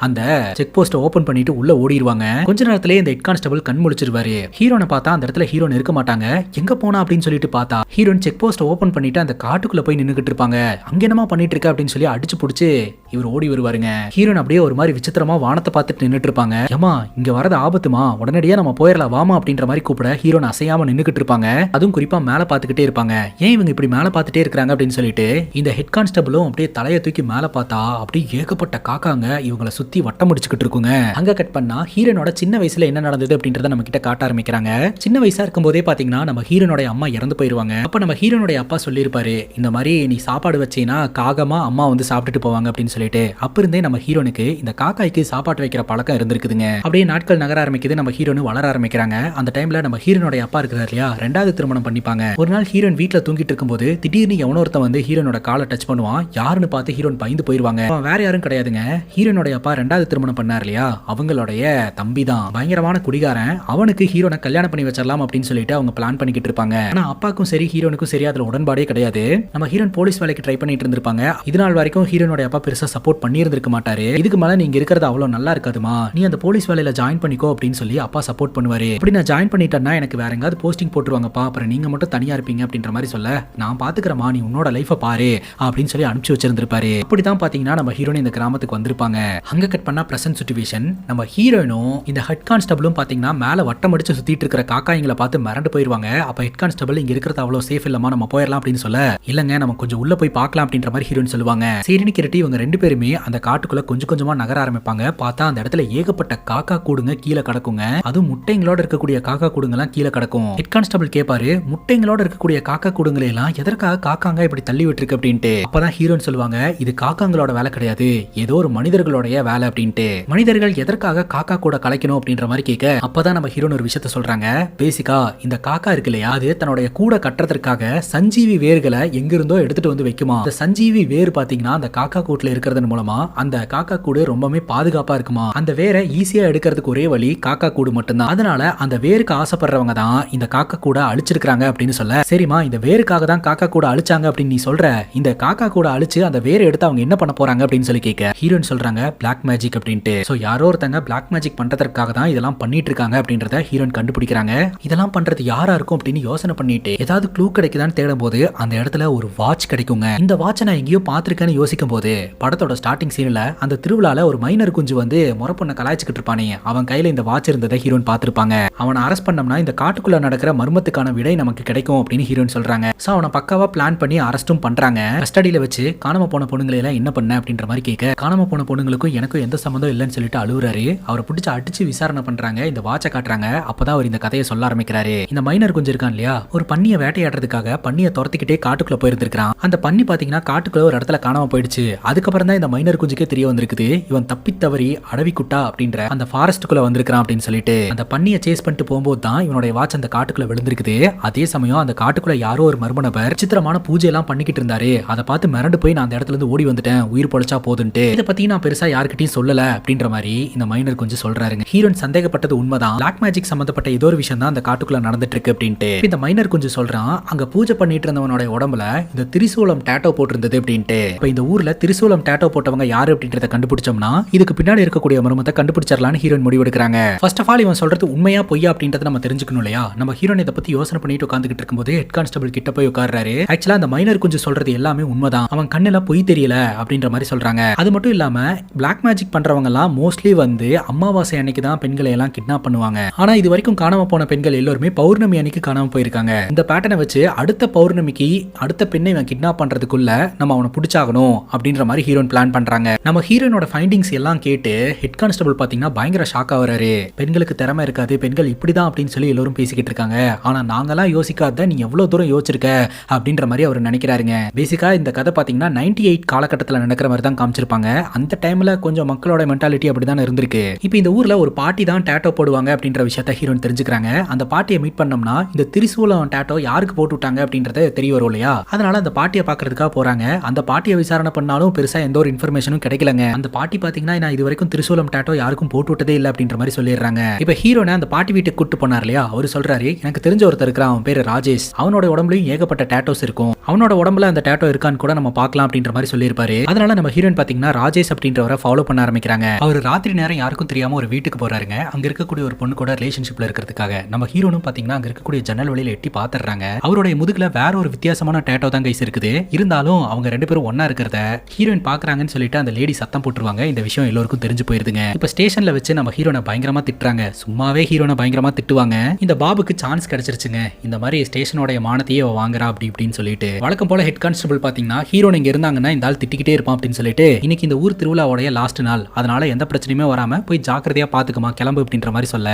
அந்த செக் போஸ்ட் ஓபன் பண்ணிட்டு உள்ள ஓடிடுவாங்க. கொஞ்ச நேரத்திலே இந்த ஹெட் கான்ஸ்டபிள் கண் முழிச்சிருவாரு. ஹீரோனை பார்த்தா அந்த இடத்துல ஹீரோன் இருக்க மாட்டாங்க. எங்க போனா அப்படின்னு சொல்லிட்டு பார்த்தா ஹீரோன் செக் போஸ்ட் ஓபன் பண்ணிட்டு அந்த காட்டுக்குள்ள போய் நின்னுகிட்டு இருப்பாங்க. அங்க என்னமா பண்ணிட்டு இருக்க அப்படின்னு சொல்லி அடிச்சு புடிச்சு இவர் ஓடி வருவாருங்க. ஹீரோன் அப்படியே ஒரு மாதிரி விசித்திரமா வானத்தை பார்த்துட்டு நின்னுட்டு இருப்பாங்க. ஏமா இங்க வரது ஆபத்துமா, உடனடியா நம்ம போயிடலாம் வாமா அப்படின்ற மாதிரி கூப்பிட ஹீரோன் அசையாம நின்னுகிட்டு இருப்பாங்க. அதுவும் குறிப்பா மேல பார்த்துக்கிட்டே இருப்பாங்க. ஏன் இவங்க இப்படி மேல பார்த்துட்டே இருக்காங்க அப்படின்னு சொல்லிட்டு இந்த ஹெட் கான்ஸ்டபிளும் அப்படியே தலையை தூக்கி மேல பார்த்தா அப்படியே ஏகப்பட்ட காக்காங்க இவங்களை சுத்தி வட்டம் முடிச்சுக்கிட்டு இருக்குங்க. அங்க கட் பண்ணா ஹீரோனோட சின்ன வயசுல என்ன நடந்தது அப்படின்றத நம்ம கிட்ட காட்ட ஆரம்பிக்கிறாங்க. சின்ன வயசா இருக்கும் போதே பாத்தீங்கன்னா நம்ம ஹீரோனோட அம்மா இறந்து போயிருவாங்க. அப்ப நம்ம ஹீரோனோட அப்பா சொல்லியிருப்பாரு, இந்த மாதிரி நீ சாப்பாடு வச்சீங்கன்னா காகமா அம்மா வந்து சாப்பிட்டுட்டு போவாங்க அப்படின்னு சொல்லிட்டு. அப்ப இருந்தே நம்ம ஹீரோனுக்கு இந்த காக்காய்க்கு சாப்பாடு வைக்கிற பழக்கம் இருந்திருக்குதுங்க. அப்படியே நாட்கள் நகர ஆரம்பிக்குது. நம்ம ஹீரோனு வளர ஆரம்பிக்கிறாங்க. அந்த டைம்ல நம்ம ஹீரோனோட அப்பா இருக்கிறார் இல்லையா, ரெண்டாவது திருமணம் பண்ணிப்பாங்க. ஒரு நாள் ஹீரோன் வீட்டுல தூங்கிட்டு இருக்கும்போது திடீர்னு எவனோ ஒருத்தன் வந்து ஹீரோனோட காலை டச் பண்ணுவான். யாருன்னு பார்த்து ஹீரோன் பயந்து போயிருவாங்க. வேற யாரும் கிடையாதுங்க, ஹீரோனோட அப்பா ரெண்டாவது திருமணம் பண்ணார் இல்லையா, அவங்களுடைய தம்பி தான். பயங்கரமான குடிகாரன். அவனுக்கு ஹீரோனை கல்யாணம் பண்ணி வச்சிடலாம் அப்படின்னு சொல்லிட்டு அவங்க பிளான் பண்ணிக்கிட்டு இருப்பாங்க. ஆனா அப்பாக்கும் சரி ஹீரோனுக்கும் சரி அதுல உடன்பாடே கிடையாது. நம்ம ஹீரோன் போலீஸ் வேலைக்கு ட்ரை பண்ணிட்டு இருந்திருப்பாங்க. இதனால் வரைக்கும் ஹீரோன் ஹீரோனோட அப்பா பெருசா சப்போர்ட் பண்ணியிருந்திருக்க மாட்டாரு. இதுக்கு மேல நீங்க இருக்கிறது அவ்வளவு நல்லா இருக்காதுமா, நீ அந்த போலீஸ் வேலையில ஜாயின் பண்ணிக்கோ அப்படின்னு சொல்லி அப்பா சப்போர்ட் பண்ணுவாரு. அப்படி நான் ஜாயின் பண்ணிட்டேன்னா எனக்கு வேற எங்காவது போஸ்டிங் போட்டுருவாங்கப்பா, அப்புறம் நீங்க மட்டும் தனியா இருப்பீங்க அப்படின்ற மாதிரி சொல்ல, நான் பாத்துக்கிறேமா, நீ உன்னோட லைஃபை பாரு அப்படின்னு சொல்லி அனுப்பிச்சு வச்சிருந்திருப்பாரு. அப்படிதான் பாத்தீங்கன்னா நம்ம ஹீரோயின் இந்த கிராமத்துக்கு வந்திருப்பாங்க. அங்க கட் பண்ணா பிரசன்ட் சிச்சுவேஷன். நம்ம ஹீரோயினும் இந்த ஹெட் கான்ஸ்டபிளும் பாத்தீங்கன்னா மேல வட்டம் அடிச்சு சுத்திட்டு இருக்கிற காக்காய்களை பார்த்து மிரண்டு போயிருவாங்க. அப்ப ஹெட் கான்ஸ்டபிள் இங்க இருக்கிறது அவ்வளவு சேஃப் இல்லமா, நம்ம போயிடலாம் அப்படின்னு சொல்ல, இல்லங்க நம்ம கொஞ்சம் உள்ள போய் பார்க்கலாம் அப்படின்ற மாதிரி ஹீரோயின் சொல்லுவாங்க. சரின்னு கேட்டு இவங்க ரெண்டு பேருமே அந்த காட்டுக்குள்ள கொஞ்சம் கொஞ்சமா நகர ஆரம்பிப்பாங்க. பார்த்தா அந்த இடத்துல ஏகப்பட்ட காக்கா கூடுங்க கீழே கிடக்குங்க. அதுவும் முட்டைங்களோட இருக்கக்கூடிய காக்கா கூடுங்கெல்லாம் கீழே கிடக்கும். ஹெட் கான்ஸ்டபிள் கேட்பாரு, முட்டைங்களோட இருக்கக்கூடிய காக்கா கூடுங்களை எல்லாம் எதற்காக காக்காங்க இப்படி தள்ளி விட்டுருக்கு அப்படின்ட்டு. அப்பதான் ஹீரோயின் சொல்லுவாங்க, இது காக்காங்களோட வேலை கிடையாது, ஏதோ ஒரு மனிதர்களுடைய வேலை அப்படின்ட்டு. மனிதர்கள் எதற்காக காக்கா கூட கலைக்கணும் அப்படின்ற மாதிரி கேட்க, அப்பதான் நம்ம ஹீரோன் ஒரு விஷயத்த சொல்றாங்க. பேசிக்கா இந்த காக்கா இருக்கு இல்லையா, அது தன்னுடைய கூட கட்டுறதுக்காக சஞ்சீவி வேர்களை எங்கிருந்தோ எடுத்துட்டு வந்து வைக்குமா. அந்த சஞ்சீவி வேர் பாத்தீங்கன்னா அந்த காக்கா கூட்டுல இருக்கிறதன் மூலமா அந்த காக்கா கூடு ரொம்பவே பாதுகாப்பா இருக்குமா. அந்த வேரை ஈஸியா எடுக்கிறதுக்கு ஒரே வழி காக்கா கூடு மட்டும்தான். அதனால அந்த வேருக்கு ஆசைப்படுறவங்க தான் இந்த காக்கா கூட அழிச்சிருக்காங்க அப்படின்னு சொல்ல, சரிமா இந்த வேருக்காக தான் காக்கா கூட அழிச்சாங்க அப்படின்னு நீ சொல்ற, இந்த காக்கா கூட அழிச்சு அந்த வேரை எடுத்து அவங்க என்ன பண்ண போறாங்க அப்படின்னு சொல்லி கேட்க, ஹீரோயின் சொல்றாங்க பிளாக் மேஜிக் அப்படின்ட்டு. சோ யாரோ ஒருத்தங்க பிளாக் மேஜிக் பண்றதுக்காக தான் இதெல்லாம் பண்ணிட்டு இருக்காங்க அப்படின்றத ஹீரோயின் கண்டுபிடிக்கிறாங்க. இதெல்லாம் பண்றது யாரா இருக்கும் அப்படின்னு யோசனை பண்ணிட்டு ஏதாவது க்ளூ கிடைக்குதான்னு தேடும் போது அந்த இடத்துல ஒரு வாட்ச் கிடைக்குங்க. இந்த வாட்சை நான் எங்கேயோ பாத்திருக்கேன்னு யோசிக்கும் போது படத்தோட ஸ்டார்டிங் சீன்ல அந்த திருவிழால ஒரு மைனர் குஞ்சு வந்து முறை பொண்ணை கலாய்ச்சிக்கிட்டு இருப்பானே, அவன் கையில இந்த வாட்ச் இருந்ததை ஹீரோயின் பார்த்திருப்பாங்க. அவனை அரெஸ்ட் பண்ணோம்னா இந்த காட்டுக்குள்ள நடக்கிற மர்மத்துக்கான விடை நமக்கு கிடைக்கும் அப்படின்னு ஹீரோயின் சொல்றாங்க. சோ அவனை பக்காவா பிளான் பண்ணி அரெஸ்டும் பண்றாங்க. கஸ்டடியில வச்சு காணாம போன பொண்ணுங்களை எல்லாம் என்ன பண்ண அப்படின்ற மாதிரி கேட்க, காணாம போன பொண்ணுங்களுக்கும் எனக்கும் எந்த சம்பந்தம் இல்லைன்னு சொல்லிட்டு அழுகுறாரு. அவரை பிடிச்சி அடிச்சு விசாரணை பண்றாங்க. இந்த வாட்சை காட்டுறாங்க. அப்பதான் அவர் இந்த கதையை சொல்ல ஆரம்பிக்கிறாரு. இந்த மைனர் குஞ்சு இருக்கான் இல்லையா, ஒரு பன்னியை வேட்டையாடுறதுக்காக பன்னியை துரத்திக்கிட்டே காட்டுக்குள்ள போயிருந்திருக்கான். அந்த பன்னி பாத்தீங்கன்னா காட்டுக்குள்ள ஒரு இடத்துல காணாம போயிடுச்சு. அதுக்கப்புறம் தான் இந்த மைனர் குஞ்சுக்கே தெரிய வந்திருக்குது, இவன் தப்பி தவறி அடவிக்குட்டா அப்படின்ற அந்த ஃபாரஸ்ட்டுக்குள்ள வந்திருக்கான் அப்படின்னு சொல்லிட்டு. அந்த பன்னியை சேஸ் பண்ணிட்டு போகும்போது தான் இவனுடைய வாட்ச் அந்த காட்டுக்குள்ள விழுந்திருக்குது. அதே சமயம் அந்த காட்டுக்குள்ள யாரோ ஒரு மர்ம நபர் சித்திரமான பூஜை எல்லாம் பண்ணிக்கிட்டு இருந்தாரு. அதை பார்த்து மிரண்டு போய் நான் அந்த இடத்துல இருந்து ஓடி வந்துட்டேன், உயிர் பொழைச்சா போதுன்ட்டு. இதை பத்தி நான் பெருசா யாருக்கிட்டையும் சொல்லல அப்படின்ற மாதிரி இந்த மைனர் கொஞ்சம் சொல்றாருங்க. ஹீரோயின் சந்தேகப்பட்டது உண்மைதான், பிளாக் மேஜிக் சம்பந்தப்பட்ட ஏதோ ஒரு விஷயம் தான் அந்த காட்டுக்குள்ள நடந்துட்டு இருக்கு அப்படின்ட்டு. இந்த மைனர் கொஞ்சம் சொல்றான், அங்க பூஜை பண்ணிட்டு இருந்தவனோட உடம்புல இந்த திரிசூலம் டேட்டோ போட்டிருந்தது அப்படின்ட்டு. இப்ப இந்த ஊர்ல திரிசூலம் டேட்டோ போட்டவங்க யாரு அப்படின்றத கண்டுபிடிச்சோம்னா இதுக்கு பின்னாடி இருக்கக்கூடிய மர்மத்தை கண்டுபிடிச்சிடலாம்னு ஹீரோயின் முடிவெடுக்கிறாங்க. ஃபர்ஸ்ட் ஆஃப் ஆல் இவன் சொல்றது உண்மையா பொய்யா அப்படின்றத நம்ம தெரிஞ்சுக்கணும் இல்லையா. நம்ம ஹீரோயின் இதை பத்தி யோசனை பண்ணிட்டு உட்காந்துக்கிட்டு இருக்கும்போது ஹெட் கான்ஸ்டபிள் கிட்ட போய் உட்கார்றாரு. ஆக்சுவலா அந்த மைனர் கொஞ்சம் சொல்றது எல்லாமே உண்மைதான், அவன் கண்ணுல பொய் தெரியல அப்படின்ற மாதிரி சொல்றாங்க. அது மட்டும் இல்லாம பிளாக் மேஜிக் பண்றவங்க எல்லாம் மோஸ்ட்லி வந்து அமாவாசை அன்னைக்கு தான் பெண்களை எல்லாம் கிட்னாப் பண்ணுவாங்க. ஆனா இது வரைக்கும் காணாம போன பெண்கள் எல்லாருமே பௌர்ணமி அன்னைக்கு காணாம போயிருக்காங்க. இந்த பேட்டர்னை வச்சு அடுத்த பௌர்ணமிக்கு அடுத்த பெண்ணை இவன் கிட்னாப் பண்றதுக்குள்ள நம்ம அவனை பிடிச்சாகணும் அப்படின்ற மாதிரி ஹீரோயின் பிளான் பண்றாங்க. நம்ம ஹீரோயினோட ஃபைண்டிங்ஸ் எல்லாம் கேட்டு ஹெட் கான்ஸ்டபிள் பாத்தீங்கன்னா பயங்கர ஷாக் ஆகுறாரு. பெண்களுக்கு திறமை இருக்காது, பெண்கள் இப்படிதான் அப்படின்னு சொல்லி எல்லாரும் பேசிக்கிட்டு இருக்காங்க. ஆனா நாங்கெல்லாம் யோசிக்காத நீ எவ்வளவு தூரம் யோசிச்சிருக்க அப்படின்ற மாதிரி அவர் நினைக்கிறாருங்க. பேசிக்கா இந்த கதை பாத்தீங்கன்னா 98 காலகட்டத்தில் நடக்கிற மாதிரி தான் காமிச்சிருப்பாங்க. அந்த டைம்ல கொஞ்சம் மக்களோட மென்டாலிட்டி அப்படிதான் இருந்திருக்கு. இப்போ இந்த ஊர்ல ஒரு பாட்டி தான் டேட்டோ போடுவாங்க அப்படின்ற விஷயத்த ஹீரோயின் தெரிஞ்சுக்கிறாங்க. அந்த பாட்டியை மீட் பண்ணோம்னா இந்த திரிசூலம் டேட்டோ யாருக்கு போட்டு விட்டாங்க அப்படின்றத தெரிய வரும் இல்லையா. அதனால அந்த பாட்டியை பாக்குறதுக்காக போறாங்க. அந்த பாட்டியை விசாரணை பண்ணாலும் பெருசா எந்த ஒரு இன்ஃபர்மேஷனும் கிடைக்கலங்க. அந்த பாட்டி பாத்தீங்கன்னா நான் இது வரைக்கும் திரிசூலம் டேட்டோ யாருக்கும் போட்டு விட்டதே இல்லை அப்படின்ற மாதிரி சொல்லிடுறாங்க. இப்ப ஹீரோனை அந்த பாட்டி வீட்டுக்கு கூட்டு போனார் இல்லையா, அவர் சொல்றாரு எனக்கு தெரிஞ்ச ஒருத்தர் இருக்கிறான், அவன் பேரு ராஜேஷ், அவனோட உடம்புலயும் ஏகப்பட்ட டேட்டோஸ் இருக்கும், அவனோட உடம்புல அந்த டேட்டோ இருக்கான்னு கூட நம்ம பார்க்கலாம் அப்படின்ற மாதிரி சொல்லியிருப்பாரு. அதனால நம்ம ஹீரோயின் பாத்தீங்கன்னா ராஜேஷ் அப்படின்றவரை ஃபாலோ பண்ண ஆரம்பிக்கிறாங்க. அவர் ராத்திரி நேரம் யாருக்கும் தெரியாம ஒரு வீட்டுக்கு போறாருங்க. அங்க இருக்கக்கூடிய ஒரு பொண்ணு கூட ரிலேஷன்ஷிப்ல இருக்கிறதுக்காக. நம்ம ஹீரோனும் பாத்தீங்கன்னா அங்க இருக்கக்கூடிய ஜன்னல் வழியில எட்டி பாத்துறாங்க. அவருடைய முதுகுல வேற ஒரு வித்தியாசமான டேட்டோ தான் கைஸ் இருக்குது. இருந்தாலும் அவங்க ரெண்டு பேரும் ஒன்னா இருக்கிறத ஹீரோயின் பாக்குறாங்கன்னு சொல்லிட்டு அந்த லேடி சத்தம் போட்டுருவாங்க. இந்த விஷயம் எல்லாருக்கும் தெரிஞ்சு போயிருதுங்க. இப்ப ஸ்டேஷன்ல வச்சு நம்ம ஹீரோனை பயங்கரமா திட்டுறாங்க. சும்மாவே ஹீரோனை பயங்கரமா திட்டுவாங்க. இந்த பாபுக்கு சான்ஸ் கிடைச்சிருச்சுங்க, இந்த மாதிரி ஸ்டேஷனோட மானத்தையே வாங்குறா அப்படி இப்படின்னு சொல்லிட்டு. வழக்கம் போல ஹெட் கான்ஸ்டபிள் பாத்தீங்கன்னா ஹீரோன் இங்க இருந்தாங்கன்னா இந்த ஆள் திட்டிக்கிட்டே இருப்பான் அப்படின்னு சொல்லிட்டு, இன்னைக்கு இந்த ஊர் திருவிழாவோட லாஸ்ட் நாள், அதனால எந்த பிரச்சனையுமே வராம போய் ஜாக்கிரதையா பாத்துக்குமா கிளம்பு அப்படின்ற மாதிரி சொல்ல,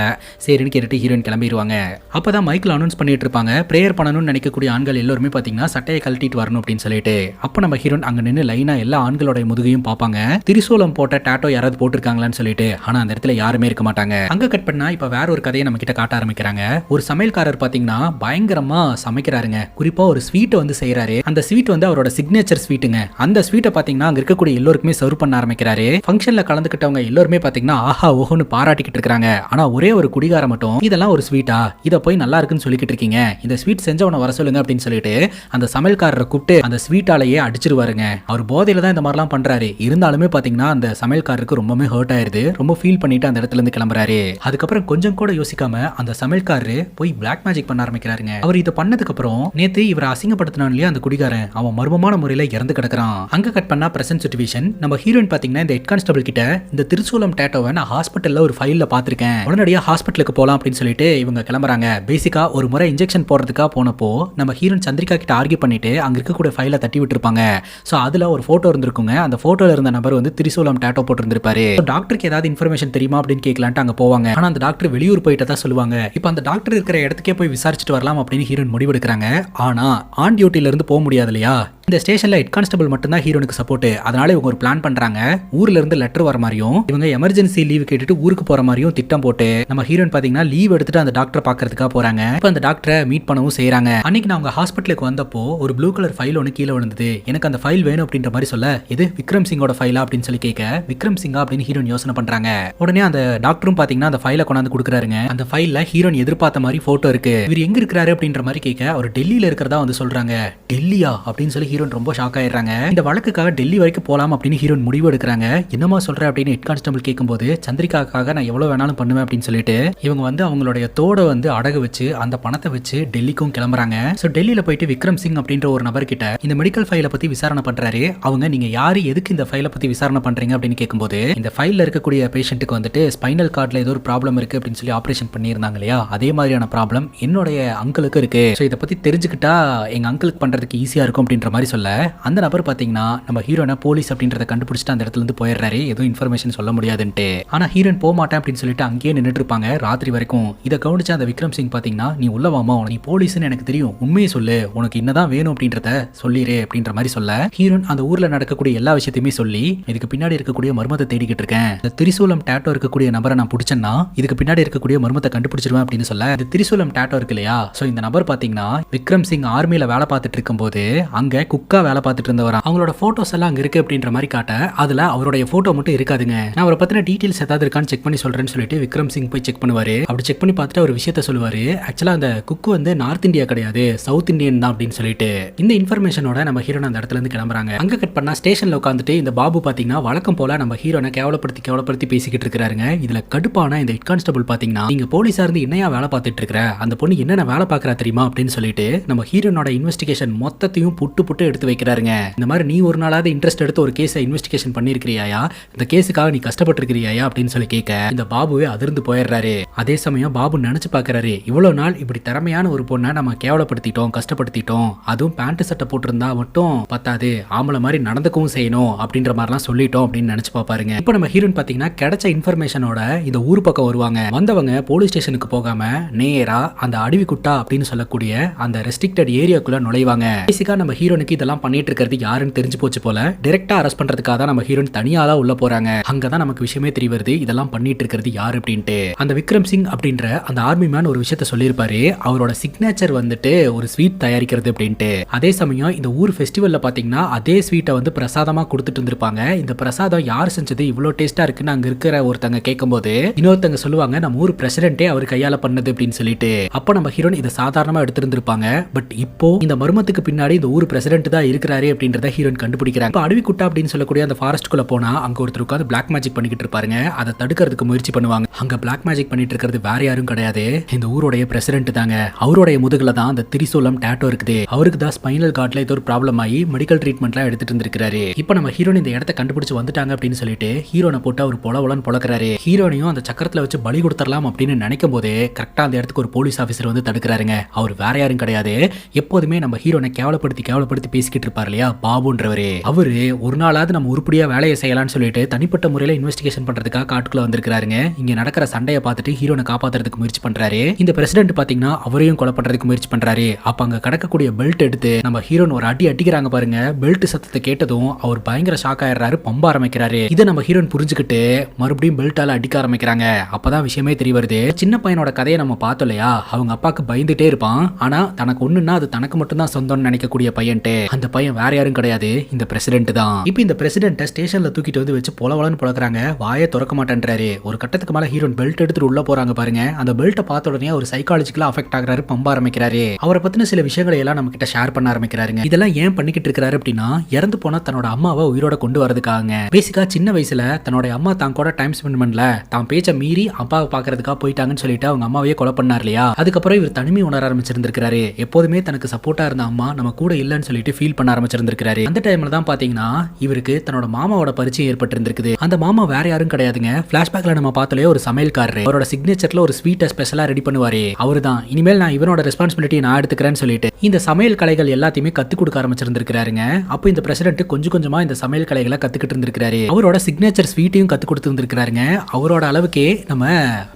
சரின்னு கேட்டுட்டு ஹீரோயின் கிளம்பிடுவாங்க. அப்பதான் மைக்கில் அனௌன்ஸ் பண்ணிட்டு இருப்பாங்க, பிரேயர் பண்ணணும்னு நினைக்கக்கூடிய ஆண்கள் எல்லாருமே பாத்தீங்கன்னா சட்டையை கழட்டிட்டு வரணும் அப்படின்னு சொல்லிட்டு. அப்ப நம்ம ஹீரோன் அங்க நின்று லைனா எல்லா ஆண்களோட முதுகையும் பார்ப்பாங்க. திரிசூலம் போட்ட டேட்டோ யாராவது போட்டிருக்காங்களான்னு சொல்லிட்டு. ஆனா அந்த இடத்துல யாருமே இருக்க மாட்டாங்க. அங்க கட் பண்ணா இப்ப வேற ஒரு கதையை நம்ம கிட்ட காட்ட ஆரம்பிக்கிறாங்க. ஒரு சமையல்காரர் பாத்தீங்கன்னா பயங்கரமா சமைக்கிறாருங்க. குறிப்பா ஒரு ஸ்வீட் வந்து செய்யறாரு. அந்த ஸ்வீட் வந்து அவரோட சிக்னேச்சர் ஸ்வீட்டுங்க. அந்த ஸ்வீட்டை பாத்தீங்கன்னா அங்க இருக்கக்கூடிய எல்லாருக்குமே சர்வ் பண்ண ஆரம்பிக்கிறாரு. ஃபங்க்ஷன்ல கலந்துக்கிட்டவங்க எல்லாருமே பாத்தீங்கன்னா ஆஹா ஓஹோன்னு பாராட்டிக்கிட்டு இருக்காங்க. ஆனா ஒரே ஒரு குடிகார மட்டும் இதெல்லாம் ஒரு ஸ்வீட்டா, இத போய் நல்லா இருக்குன்னு சொல்லிக்கிட்டு இருக்கீங்க, இந்த ஸ்வீட் செஞ்சவன வர சொல்லுங்க அப்படின்னு சொல்லிட்டு அந்த சமையல்காரரை கூப்பிட்டு அந்த ஸ்வீட்டாலேயே அடிச்சிருவாருங்க. அவர் போதை போதையில தான் இந்த மாதிரிலாம் பண்றாரு. இருந்தாலுமே பாத்தீங்கன்னா அந்த சமையல்காரருக்கு ரொம்பவே ஹர்ட் ஆயிருது. ரொம்ப ஃபீல் பண்ணிட்டு அந்த இடத்துல இருந்து கிளம்புறாரு. அதுக்கப்புறம் கொஞ்சம் கூட யோசிக்காம அந்த சமையல்காரரு போய் பிளாக் மேஜிக் பண்ண ஆரம்பிக்கிறாருங்க. அவர் இதை பண்ணதுக்கு அப்புறம் நேத்து இவரை அசிங்கப்படுத்தினான் இல்லையா அந்த குடிகாரன், அவன் மர்மமான முறையில இறந்து கிடக்குறான். அங்க கட் பண்ணா பிரசன்ட் சிச்சுவேஷன். நம்ம ஹீரோயின் பாத்தீங்கன்னா இந்த ஹெட் கான்ஸ்டபிள் கிட்ட இந்த திருச்சூலம் டேட்டோவை நான் ஹாஸ்பிட்டல்ல ஒரு ஃபைல்ல பாத்திருக்கேன், உடனடியா ஹாஸ்பிட்டலுக்கு போலாம் அப்படின்னு சொல்லிட்டு இவங்க கிளம்புறாங்க. பேசிக்கா ஒரு முறை இன்ஜெக்ஷன் போடுறதுக்காக போனப்போ நம்ம ஹீரோயின் சந்திரிகா கிட்ட ஆர்கியூ பண்ணிட்டு அங்க இருக்கக்கூடிய ஃபைலை தட்டி விட்டுருப்பாங்க. சோ அதுல ஒரு போட்டோ இருந்திருக்குங்க. அந்த போட்டோல இருந்த நபர் வந்து திரிசூலம் டேட்டோ போட்டிருந்திருப்பாரு. டாக்டருக்கு ஏதாவது இன்ஃபர்மேஷன் தெரியுமா அப்படின்னு கேட்கலான்ட்டு அங்க போவாங்க. ஆனா அந்த டாக்டர் வெளியூர் போயிட்டதா சொல்லுவாங்க. இப்போ அந்த டாக்டர் இருக்கிற இடத்துக்கே போய் விசாரிச்சுட்டு வரலாம் அப்படின்னு ஹீரோயின் முடிவெடுக்கிறாங்க. ஆனா ஆன் டியூட்டில இருந்து போக முடியாது இல்லையா. இந்த ஸ்டேஷன்ல ஹெட் கான்ஸ்டபிள் மட்டும் தான் ஹீரோனுக்கு சப்போர்ட். அதனால இவங்க ஒரு பிளான் பண்றாங்க. ஊர்ல இருந்து லெட்டர் வர மாதிரியும் இவங்க எமர்ஜென்சி லீவ் கேட்டுட்டு ஊருக்கு போற மாதிரியும் திட்டம் போட்டு நம்ம ஹீரோயின் பாத்தீங்கன்னா லீவ் எடுத்துட்டு அந்த டாக்டரை பாக்குறதுக்காக போறாங்க. இப்போ அந்த டாக்டரை மீட் பண்ணவும் செய்யறாங்க. அன்னைக்கு நான் அவங்க ஹாஸ்பிட்டலுக்கு வந்தப்போ ஒரு ப்ளூ கலர் ஃபைல் ஒன்று கீழே விழுந்தது, எனக்கு அந்த ஃபைல் வேணும் அப்படின்ற மாதிரி சொல்ல, இது விக்ரம் சிங்கோட ஃபைலா அப்படின்னு சொல்லி கேட்க, விக்ரம் சிங்கா அப்படின்னு ஹீரோயின் யோசனை பண்றாங்க. உடனே அந்த டாக்டரும் பாத்தீங்கன்னா அந்த ஃபைலை கொண்டாந்து கொடுக்குறாருங்க. அந்த ஃபைல்ல ஹீரோயின் எதிர்பார்த்த மாதிரி போட்டோ இருக்கு. இவர் எங்க இருக்கிறாரு அப்படின்ற மாதிரி கேட்க, அவர் டெல்லியில இருக்கிறதா வந்து சொல்றாங்க. டெல்லியா அப்படின்னு சொல்லி ஹீரோயின் ரொம்ப ஷாக் ஆயிடுறாங்க. இந்த வழக்குக்காக டெல்லி வரைக்கும் போலாம் அப்படின்னு ஹீரோயின் முடிவு எடுக்கிறாங்க. என்னமா சொல்ற அப்படின்னு ஹெட் கான்ஸ்டபிள் கேட்கும்போது, சந்திரிகாக்காக நான் எவ்வளவு வேணாலும் பண்ணுவேன் அப்படின்னு சொல்லிட்டு இவங்க வந்து அவங்களுடைய தோட வந்து அடகு வச்சு அந்த பணத்தை வச்சு டெல்லிக்கும் கிளம்புறாங்க. சோ டெல்லியில போயிட்டு விக்ரம் சிங் அப்படின்ற ஒரு நபர் கிட்ட இந்த மெடிக்கல் ஃபைலை பத்தி விசாரணை பண்றாரு. அவங்க நீங்க யாரு, எதுக்கு இந்த ஃபைலை பத்தி விசாரணை பண்றீங்க அப்படின்னு கேட்கும்போது, இந்த ஃபைல்ல இருக்கக்கூடிய பேஷண்ட்டுக்கு வந்துட்டு ஸ்பைனல் கார்ட்ல ஏதோ ஒரு ப்ராப்ளம் இருக்கு அப்படின்னு சொல்லி ஆபரேஷன் பண்ணியிருந்தாங்க இல்லையா, அதே மாதிரியான ப்ராப்ளம் என்னுடைய அங்கிளுக்கு இருக்கு. ஸோ இதை பத்தி தெரிஞ்சுக்கிட்டா எங்க அங்கிளுக்கு பண்றதுக்கு ஈஸியா இருக்கும் அப்படின்ற மாதிரி சொல்ல, அந்த நபர் பாத்தீங்கன்னா நம்ம ஹீரோனை போலீஸ் அப்படின்றத கண்டுபிடிச்சிட்டு அந்த இடத்துல இருந்து போயிடுறாரு. எதுவும் இன்ஃபர்மேஷன் சொல்ல முடியாதுன்ட்டு. ஆனா ஹீரோயின் போக மாட்டேன் அப்படின்னு சொல்லிட்டு அங்கேயே நின்றுட்டு இருப்பாங்க ராத்திரி வரைக்கும். இதை கவனிச்ச அந்த விக்ரம் சிங் பாத்தீங்கன்னா, நீ உள்ள வாமா, நீ போலீஸ்னு எனக்கு தெரியும், உண்மையை சொல்லு, உனக்கு என்னதான் வேணும் அப்படின்றத சொல்லிரு அப்படின்ற மாதிரி சொல்ல, ஹீரோயின் அந்த ஊர்ல நடக்கக்கூடிய எல்லா விஷயத்தையுமே சொல்லி, இதுக்கு பின்னாடி இருக்கக்கூடிய மர்மத்தை தேடிக்கிட்டு இருக்கேன், இந்த திரிசூலம் டேட்டோ இருக்கக்கூடிய நபரை நான் பிடிச்சேன்னா இதுக்கு பின்னாடி இருக்கக்கூடிய மர்மத்தை கண்டுபிடிச்சிருவேன் அப்படின்னு சொல்ல, இந்த திரிசூலம் டேட்டோ இருக்கு இல்லையா, சோ இந்த நபர் பாத்தீங்கன்னா விக்ரம் சிங் ஆர்மியில வேலை பார்த்துட்டு இருக்கும்போது அங்க குக்கா வேலை பார்த்துட்டு இருந்தவரா. அவங்களோட போட்டோஸ் எல்லாம் அங்க இருக்கு அப்படின்ற மாதிரி காட்ட, அதுல அவருடைய போட்டோ மட்டும் இருக்காதுங்க. நான் அவரை பத்தின டீடைல்ஸ் ஏதாவது இருக்கான்னு செக் பண்ணி சொல்றேன்னு சொல்லிட்டு விக்ரம் சிங் போய் செக் பண்ணுவாரு. அப்படி செக் பண்ணி பார்த்துட்டு ஒரு விஷயத்த சொல்லுவாரு. ஆக்சுவலா அந்த குக்கு வந்து நார்த் இந்தியா கிடையாது, சவுத் இந்தியன் தான் அப்படின்னு சொல்லிட்டு. இந்த இன்ஃபர்மேஷனோட நம்ம ஹீரோன் அந்த இடத்துல இருந்து கிளம்புறாங்க. அங்க கட் பண்ணா ஸ்டேஷன்ல உட்காந்துட்டு இந்த பாபு பாத்தீங்கன்னா வழக்கம் போல நம்ம ஹீரோனை கேவலப்படுத்தி பேசிக்கிட்டு இருக்காருங்க. இதுல கடுப்பான இந்த ஹெட் கான்ஸ்டபிள் பாத்தீங்கன்னா, நீங்க போலீஸா இருந்து என்னையா வேலை பார்த்துட்டு இருக்கிற, அந்த பொண்ணு என்னென்ன வேலை பார்க்கறா தெரியுமா அப்படின்னு சொல்லிட்டு நம்ம ஹீரோனோட இன்வெஸ்டிகேஷன் மொத்தத்தையும் புட்டு எடுத்து வைக்கிறாருங்க. இந்த மாதிரி நீ ஒரு நாளாவது இன்ட்ரெஸ்ட் எடுத்து ஒரு கேஸை இன்வெஸ்டிகேஷன் பண்ணிருக்கிறியா, இந்த கேஸுக்காக நீ கஷ்டப்பட்டு இருக்கிறியா அப்படின்னு சொல்லி கேட்க, இந்த பாபுவே அதிர்ந்து போயிடுறாரு. அதே சமயம் பாபு நினைச்சு பாக்குறாரு, இவ்வளவு நாள் இப்படி திறமையான ஒரு பொண்ணை நம்ம கேவலப்படுத்திட்டோம், கஷ்டப்படுத்திட்டோம், அதுவும் பேண்ட் சட்டை போட்டிருந்தா மட்டும் பத்தாது, ஆம்பளை மாதிரி நடந்துக்கவும் செய்யணும் அப்படின்ற மாதிரிலாம் சொல்லிட்டோம் அப்படின்னு நினைச்சு பாப்பாருங்க. இப்போ நம்ம ஹீரோயின் பாத்தீங்கன்னா கிடைச்ச இன்ஃபர்மேஷனோட இந்த ஊர் பக்கம் வருவாங்க. வந்தவங்க போலீஸ் ஸ்டேஷனுக்கு போகாம நேரா அந்த அடவிக்குட்டா அப்படின்னு சொல்லக்கூடிய அந்த ரெஸ்ட்ரிக்டட் ஏரியாக்குள்ள நுழைவாங்க. பேசிக்கா நம்ம ஹீரோனுக்கு இதெல்லாம் பண்ணிட்டு இருக்கிறது யாருன்னு தெரிஞ்சு போச்சு போல. டைரக்டா அரெஸ்ட் பண்றதுக்காக தான் நம்ம ஹீரோயின் தனியாளா உள்ள போறாங்க. அங்கதான் நமக்கு விஷயமே தெரிய வருது, இதெல்லாம் பண்ணிட்டு இருக்கிறது யாரு அப்படின்ட்டு. அந்த விக்ரம் சிங் அப்படின்ற அந்த ஆர்மி மேன் ஒரு விஷயத்த சொல்லியிருப்பாரு. அவரோட சிக்னேச்சர் வந்துட்டு ஒரு ஸ்வீட் தயாரிக்கிறது அப்படின்ட்டு. அதே சமயம் இந்த ஊர் ஃபெஸ்டிவல்ல பாத்தீங்கன்னா அதே ஸ்வீட்டை வந்து பிரசாதமா கொடுத்துட்டு இருந்திருப்பாங்க. இந்த பிரசாதம் யார் செஞ்சது, இவ்வளவு டேஸ்டா இருக்குன்னு அங்க இருக்கிற ஒருத்தங்க கேட்கும்போது இன்னொருத்தங்க சொல்லுவாங்க, நம்ம ஊர் பிரசிடென்ட்டே அவர் கையால பண்ணது அப்படின்னு சொல்லிட்டு. அப்ப நம்ம ஹீரோன் இதை சாதாரணமா எடுத்திருந்திருப்பாங்க. பட் இப்போ இந்த மர்மத்துக்கு பின்னாடி இந்த ஊர் பிரசிடென்ட் தான் இருக்கிறாரு அப்படின்றத ஹீரோன் கண்டுபிடிக்கிறாங்க. இப்போ அடவிக்குட்டா அப்படின்னு சொல்லக்கூடிய அந்த ஃபாரஸ்ட்குள்ள போனா அங்க ஒருத்தர் உட்காந்து பிளாக் மேஜிக் பண்ணிக்கிட்டு இருப்பாருங்க. அதை தடுக்கிறதுக்கு முயற்சி பண்ணுவாங்க. அங்க பிளாக் மேஜிக் பண்ணிட்டு இருக்கிறது வேற யாரும் கிடையாது, இந்த ஊருடைய பிரசிடென்ட் தாங்க. அவருடைய முதுகுல தான் அந்த திரிசூலம் டேட்டோ இருக்குது. அவருக்கு தான் ஸ்பைனல் கார்ட்ல ஏதோ ஒரு ப்ராப்ளம் ஆகி மெடிக்கல் ட்ரீட்மெண்ட்லாம் எடுத்துட்டு இருந்திருக்காரு. இப்போ நம்ம ஹீரோன் இந்த இடத்த கண்டுபிடிச்சு வந்துட்டாங்க அப்படின்னு சொல்லிட்டு ஹீரோனை போட்டு அவர் பொலவலன்னு பொழக்கிறாரு. ஹீரோனையும் அந்த சக்கரத்துல வச்சு பலி கொடுத்துடலாம் அப்படின்னு நினைக்கும் போது கரெக்டா அந்த இடத்துக்கு ஒரு போலீஸ் ஆபீசர் வந்து தடுக்கிறாருங்க. அவர் வேற யாரும் கிடையாது, எப்போதுமே நம்ம ஹீரோனை கேவலப்படுத்தி பேசிக்கிட்டு இருப்பாரு இல்லையா பாபுன்றவரு. அவரு ஒரு நாளாவது நம்ம உருப்படியா வேலையை செய்யலாம்னு சொல்லிட்டு தனிப்பட்ட முறையில இன்வெஸ்டிகேஷன் பண்றதுக்காக காட்டுக்குள்ள வந்திருக்காருங்க. இங்க நடக்கிற சண்டையை பார்த்துட்டு ஹீரோனை காப்பாத்துறதுக்கு முயற்சி பண்றாரு. இந்த பிரசிடென்ட் பாத்தீங்கன்னா அவரையும் கொலை பண்றதுக்கு முயற்சி பண்றாரு. அப்ப அங்க கடக்கக்கூடிய பெல்ட் எடுத்து நம்ம ஹீரோன் ஒரு அடிக்கிறாங்க பாருங்க. பெல்ட் சத்தத்தை கேட்டதும் அவர் பயங்கர ஷாக் ஆயிடுறாரு, பம்ப ஆரம்பிக்கிறாரு. இதை நம்ம ஹீரோன் புரிஞ்சுக்கிட்டு மறுபடியும் பெல்ட்டால அடிக்க ஆரம்பிக்கிறாங்க. அப்பதான் விஷயமே தெரிய வருது. சின்ன பையனோட கதையை நம்ம பார்த்தோம் இல்லையா, அவங்க அப்பாக்கு பயந்துட்டே இருப்பான். ஆனா தனக்கு ஒண்ணுன்னா அது தனக்கு மட்டும் தான் சொந்தம்னு நினைக்கக்கூடிய பையன்ட்டு அந்த பையன் வேற யாரும் கிடையாது, இந்த பிரசிடென்ட் தான். இப்போ இந்த பிரசிடென்ட்டை ஸ்டேஷன்ல தூக்கிட்டு வந்து வச்சு பொலவலன்னு பொழக்கிறாங்க. வாயை திறக்க மாட்டேன்றாரு. ஒரு கட்டத்துக்கு மேல ஹீரோ ஹீரோன் பெல்ட் எடுத்துட்டு உள்ள போறாங்க பாருங்க. அந்த பெல்ட்டை பார்த்த உடனே ஒரு சைக்காலஜிக்கலா அஃபெக்ட் ஆகுறாரு, பம்ப ஆரம்பிக்கிறாரு. அவரை பத்தின சில விஷயங்களை எல்லாம் நம்ம கிட்ட ஷேர் பண்ண ஆரம்பிக்கிறாருங்க. இதெல்லாம் ஏன் பண்ணிக்கிட்டு இருக்காரு அப்படின்னா, இறந்து போனா தன்னோட அம்மாவை உயிரோட கொண்டு வரதுக்காக. பேசிக்கா சின்ன வயசுல தன்னோட அம்மா தான் கூட டைம் ஸ்பெண்ட் பண்ணல, தான் பேச்ச மீறி அப்பாவை பாக்குறதுக்காக போயிட்டாங்கன்னு சொல்லிட்டு அவங்க அம்மாவையே கொலை பண்ணார் இல்லையா. அதுக்கப்புறம் இவர் தனிமை உணர ஆரம்பிச்சிருந்திருக்காரு. எப்போதுமே தனக்கு சப்போர்ட்டா இருந்த அம்மா நம்ம கூட இல்லன்னு சொல்லிட்டு ஃபீல் பண்ண ஆரம்பிச்சிருந்திருக்காரு. அந்த டைம்ல தான் பாத்தீங்கன்னா இவருக்கு தன்னோட மாமாவோட பரிச்சயம் ஏற்பட்டிருந்திருக்குது. அந்த மாமா வேற யாரும் கிடையாதுங்க, பிளாஷ்பேக்ல நம்ம பார்த்தாலே ஒரு சமையல்காரர். அவரோட சிக்னேச்சர்ல ஒரு ஸ்வீட்டை ஸ்பெஷலா ரெடி பண்ணுவாரு. அவரு தான் இனிமேல் நான் இவனோட ரெஸ்பான்சிபிலிட்டி நான் எடுத்துக்கிறேன்னு சொல்லிட்டு இந்த சமையல் கலைகள் எல்லாத்தையுமே கத்து கொடுக்க ஆரம்பிச்சிருந்திருக்காருங்க. அப்போ இந்த பிரசிடென்ட் கொஞ்சம் கொஞ்சமா இந்த சமையல் கலைகளை கத்துக்கிட்டு இருந்திருக்காரு. அவரோட சிக்னேச்சர் ஸ்வீட்டையும் கத்து கொடுத்து இருந்திருக்காருங்க. அவரோட அளவுக்கே நம்ம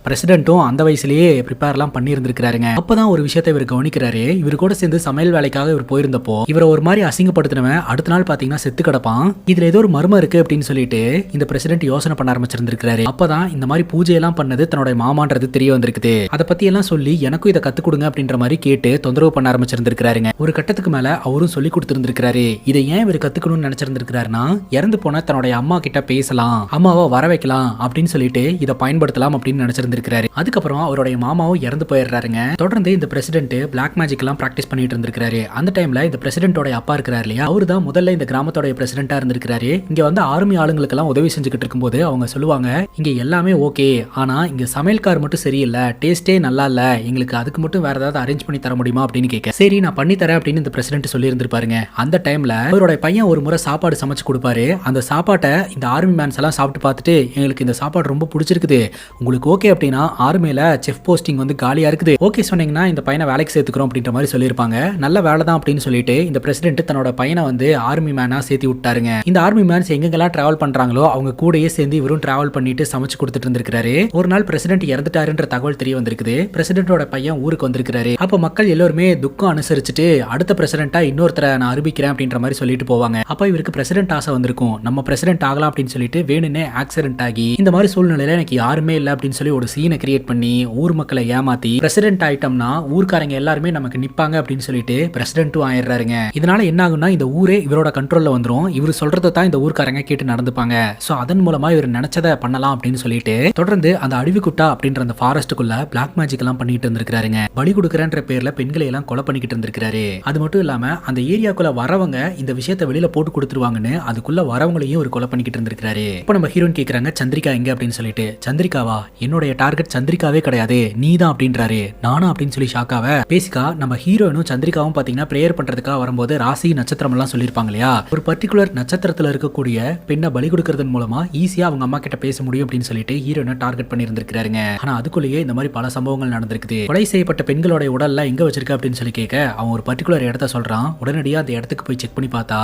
பிரசிடென்ட்டும் அந்த வயசுலயே ப்ரிப்பேர் எல்லாம் பண்ணி இருந்திருக்காருங்க. அப்பதான் ஒரு விஷயத்தை இவர் கவனிக்கிறாரு. இவர் கூட சேர்ந்து சமையல் வேலைக்காக இவர் போயிருந்தப்போ இவரை ஒரு மாதிரி அசிங்கப்படுத்தினவன் அடுத்த நாள் பாத்தீங்கன்னா செத்து கிடப்பான். இதுல ஏதோ ஒரு மர்மம் இருக்கு அப்படின்னு சொல்லிட்டு இந்த பிரசிடென்ட் யோசனை பண்ண ஆரம்பிச்சிருந்திருக்காரு. அப்பதான் இந்த மாதிரி பூஜை எல்லாம் பண்ணது தன்னோட மாமான்றது தெரிய வந்திருக்குது. அதை பத்தி எல்லாம் சொல்லி எனக்கும் இதை கத்து கொடுங்க அப்படின்ற மாதிரி கேட்டு தொந்தரவு பண்ண ஆரம்பிச்சிருந்திருக்காருங்க. ஒரு கட்டத்துக்கு மேல அவரும் சொல்லி கொடுத்திருந்திருக்காரு. இதை ஏன் இவர் கத்துக்கணும்னு நினைச்சிருந்திருக்காருன்னா, இறந்து போன தன்னோட அம்மா கிட்ட பேசலாம், அம்மாவை வர வைக்கலாம் அப்படின்னு சொல்லிட்டு இதை பயன்படுத்தலாம் அப்படின்னு நினைச்சிருந்திருக்காரு. அதுக்கப்புறம் அவருடைய மாமாவும் இறந்து போயிடுறாருங்க. தொடர்ந்து இந்த பிரசிடென்ட் பிளாக் மேஜிக் எல்லாம் பிராக்டிஸ் பண்ணிட்டு இருந்திருக்காரு. அந்த டைம்ல இந்த பிரசிடென்ட்டோட அப்பா இருக்கிறாரு இல்லையா, அவரு தான் முதல்ல இந்த கிராமத்தோட பிரசிடென்ட்டா இருந்திருக்காரு. இங்க வந்து ஆர்மி ஆளுங்களுக்கு எல்லாம் உதவி செஞ்சுக்கிட்டு இருக்கும்போது அவங்க சொல்லுவாங்க, இங்க எல்லாமே ஓகே, ஆனா இங்க சமையல்கார் மட்டும் சரியில்லை, டேஸ்டே நல்லா இல்ல, எங்களுக்கு அதுக்கு மட்டும் வேற ஏதாவது அரேஞ்ச் பண்ணி தர முடியுமா அப்படின்னு கேட்க, சரி நான் பண்ணி தரேன் அப்படின்னு இந்த பிரசிடென்ட் சொல்லி இருந்திருப்பாருங்க. அந்த டைம்ல அவரோட பையன் ஒரு முறை சாப்பாடு சமைச்சு கொடுப்பாரு. அந்த சாப்பாட்டை இந்த ஆர்மி மேன்ஸ் எல்லாம் சாப்பிட்டு பார்த்துட்டு, எங்களுக்கு இந்த சாப்பாடு ரொம்ப பிடிச்சிருக்குது, உங்களுக்கு ஓகே அப்படின்னா ஆர்மியில செஃப் போஸ்டிங் வந்து காலியா இருக்குது, ஓகே சொன்னீங்கன்னா இந்த பையனை வேலைக்கு சேர்த்துக்கிறோம் அப்படின்ற மாதிரி சொல்லியிருப்பாங்க. நல்ல வேலை தான் அப்படின்னு சொல்லிட்டு இந்த பிரசிடென்ட் தன்னோட பையனை வந்து ஆர்மி மேனா சேர்த்து விட்டாருங்க. இந்த ஆர்மி மேன்ஸ் எங்கெல்லாம் டிராவல் பண்றாங்களோ அவங்க கூடயே சேர்ந்து இவரும் டிராவல் பண்ணிட்டு சமைச்சு கொடுத்துட்டு இருந்திருக்காரு. ஒரு நாள் பிரசிடென்ட் இறந்துட்டாருன்ற தகவல் தெரிய வந்திருக்குது. பிரசிடென்ட்டோட பையன் ஊருக்கு வந்திருக்காரு. அப்ப மக்கள் எல்லாருமே துக்கம் அனுசரிச்சுட்டு அடுத்த பிரசிடென்ட்டா இன்னொருத்தரை நான் அறிவிக்கிறேன் அப்படின்ற மாதிரி சொல்லிட்டு போவாங்க. அப்ப இவருக்கு பிரசிடென்ட் ஆசை வந்திருக்கும், நம்ம பிரசிடென்ட் ஆகலாம் அப்படின்னு சொல்லிட்டு வேணும்னே ஆக்சிடென்ட் ஆகி இந்த மாதிரி சூழ்நிலையில எனக்கு யாருமே இல்லை அப்படின்னு சொல்லி ஒரு சீனை கிரியேட் பண்ணி ஊர் மக்களை ஏமாத்தி பிரசிடென்ட் ஆயிட்டோம்னா ஊர்க்காரங்க எல்லாருமே நமக்கு நிப்பாங்க அப்படின்னு சொல்லிட்டு பிரசிடென்ட்டும் ஆயிடுறாருங்க. இதனால என்ன ஆகும்னா இந்த ஊரே இவரோட கண்ட்ரோல்ல வந்துரும். இவர் சொல்றதை தான் இந்த ஊர்க்காரங்க கேட்டு நடந்துப்பாங்க. சோ அதன் மூலமா இவர் நினைச்சதை பண்ணலாம் அப்படின்னு சொல்லிட்டு தொடர்ந்து அந்த அழிவுக்குட்டா அப்படின்ற அந்த ஃபாரஸ்ட்டுக்குள்ள பிளாக் மேஜிக் எல்லாம் பண்ணிட்டு இருந்திருக்காருங்க. பலி கொடுக்கறன்ற பேர்ல பெண்களை எல்லாம் கொலை பண்ணிக்கிட்டு இருந்திருக்காரு. அது மட்டும் இல்லாம அந்த ஏரியாக்குள்ள வரவங்க இந்த விஷயத்தை வெளியில போட்டு கொடுத்துருவாங்கன்னு அதுக்குள்ள வரவங்களையும் ஒரு கொலை பண்ணிக்கிட்டு இருந்திருக்காரு. இப்ப நம்ம ஹீரோயின் கேக்குறாங்க, சந்திரிகா எங்க அப்படின்னு சொல்லிட்டு. சந்திரிகாவா, என்னுடைய டார்கெட் சந்திரிகாவே கிடையாது, நீ தான் அப்படின்றாரு. நானா அப்படின்னு சொல்லி ஷாக்காவ. பேசிக்கா நம்ம ஹீரோயினும் சந்திரிகாவும் பாத்தீங்கன்னா பிரேயர் பண்றதுக்காக வரும்போது ராசி நட்சத்திரம் எல்லாம் சொல்லியிருப்பாங்க இல்லையா, ஒரு பர்டிகுலர் நட்சத்திரத்துல இருக்கக்கூடிய பெண்ணை பலி கொடுக்கறதன் மூலமா ஈஸியா அவங்க அம்மா கிட்ட பேச முடியும் அப்படின்னு சொல்லிட்டு ஹீரோயினை டார்கெட் பண்ணி இருந்திருக்காருங்க. ஆனா அதுக்குள்ளேயே இந்த மாதிரி பல சம்பவங்கள் நடந்திருக்குது. கொலை செய்யப்பட்ட பெண்களோட உடல்ல எங்க வச்சிருக்க அப்படின்னு சொல்லி கேட்க அவன் ஒரு பர்டிகுலர் இடத்த சொல்றான். உடனடியா அந்த இடத்துக்கு போய் செக் பண்ணி பார்த்தா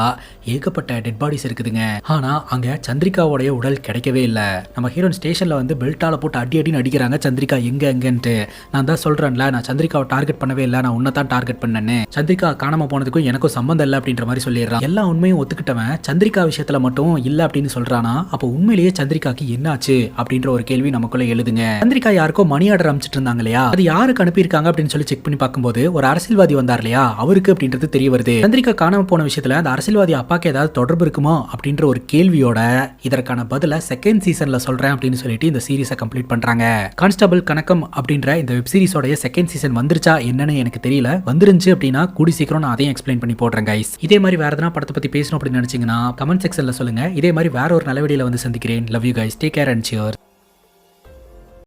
ஏகப்பட்ட டெட் பாடிஸ் இருக்குதுங்க. ஆனா அங்க சந்திரிகாவோடைய உடல் கிடைக்கவே இல்லை. நம்ம ஹீரோயின் ஸ்டேஷன்ல வந்து பெல்ட்டால போட்டு அடி அடின்னு அடிக்கிறாங்க, சந்திரிகா எங்க எங்கன்ட்டு. நான் தான் சொல்றேன்ல, நான் சந்திரிகாவை டார்கெட் பண்ணவே இல்லை, நான் உன்னை தான் டார்கெட் பண்ணேன்னு. சந்திரிகா காணாம போனதுக்கும் எனக்கும் சம்பந்தம் இல்லை அப்படின்ற மாதிரி சொல்லிடுறான். எல்லா உண்மையும் ஒத்துக்கிட்டவன் சந்திரிகா விஷயத்துல மட்டும் இல்ல அப்படின்னு சொல்றானா, அப்போ உண்மையிலேயே சந்திரிகாக்கு என்னாச்சு அப்படின்ற ஒரு கேள்வி நமக்குள்ள எழுதுங்க. சந்திரிகா யாருக்கோ மணி ஆர்டர் அமைச்சிட்டு இருந்தாங்க இல்லையா, அது யாருக்கு அனுப்பியிருக்காங்க அப்படின்னு சொல்லி செக் பண்ணி பார்க்கும்போது ஒரு அரசியல்வாதி வந்தார் இல்லையா, அவருக்கு அப்படின்றது தெரிய வருது. சந்திரிகா காணாம போன விஷயத்துல அந்த அரசியல்வாதி அப்பாக்கு ஏதாவது தொடர்பு இருக்குமோ அப்படின்ற ஒரு கேள்வியோட இதற்கான பதில செகண்ட் சீசன்ல சொல்றேன் அப்படின்னு சொல்லிட்டு இந்த சீரிஸை கம்ப்ளீட் பண்றாங்க. கான்ஸ்டபிள் கணக்கம் அப்படின்ற இந்த வெப் சீரிஸோட செகண்ட் சீசன் வந்துருச்சா என்னன்னு எனக்கு தெரியல. வந்துருந்துச்சு அப்படின்னா கூடி சீக்கிரம் நான் அதையும் எக்ஸ்பிளைன் பண்ணி போடுறேன் கைஸ். இதே மாதிரி வேற எதனா படத்தை பத்தி பேசணும் அப்படின்னு நினைச்சீங்கன்னா கமெண்ட் செக்ஷன்ல சொல்லுங்க. இதே மாதிரி வேற ஒரு நல்ல வீடியோல வந்து சந்திக்கிறேன். Love you guys, take care and shear.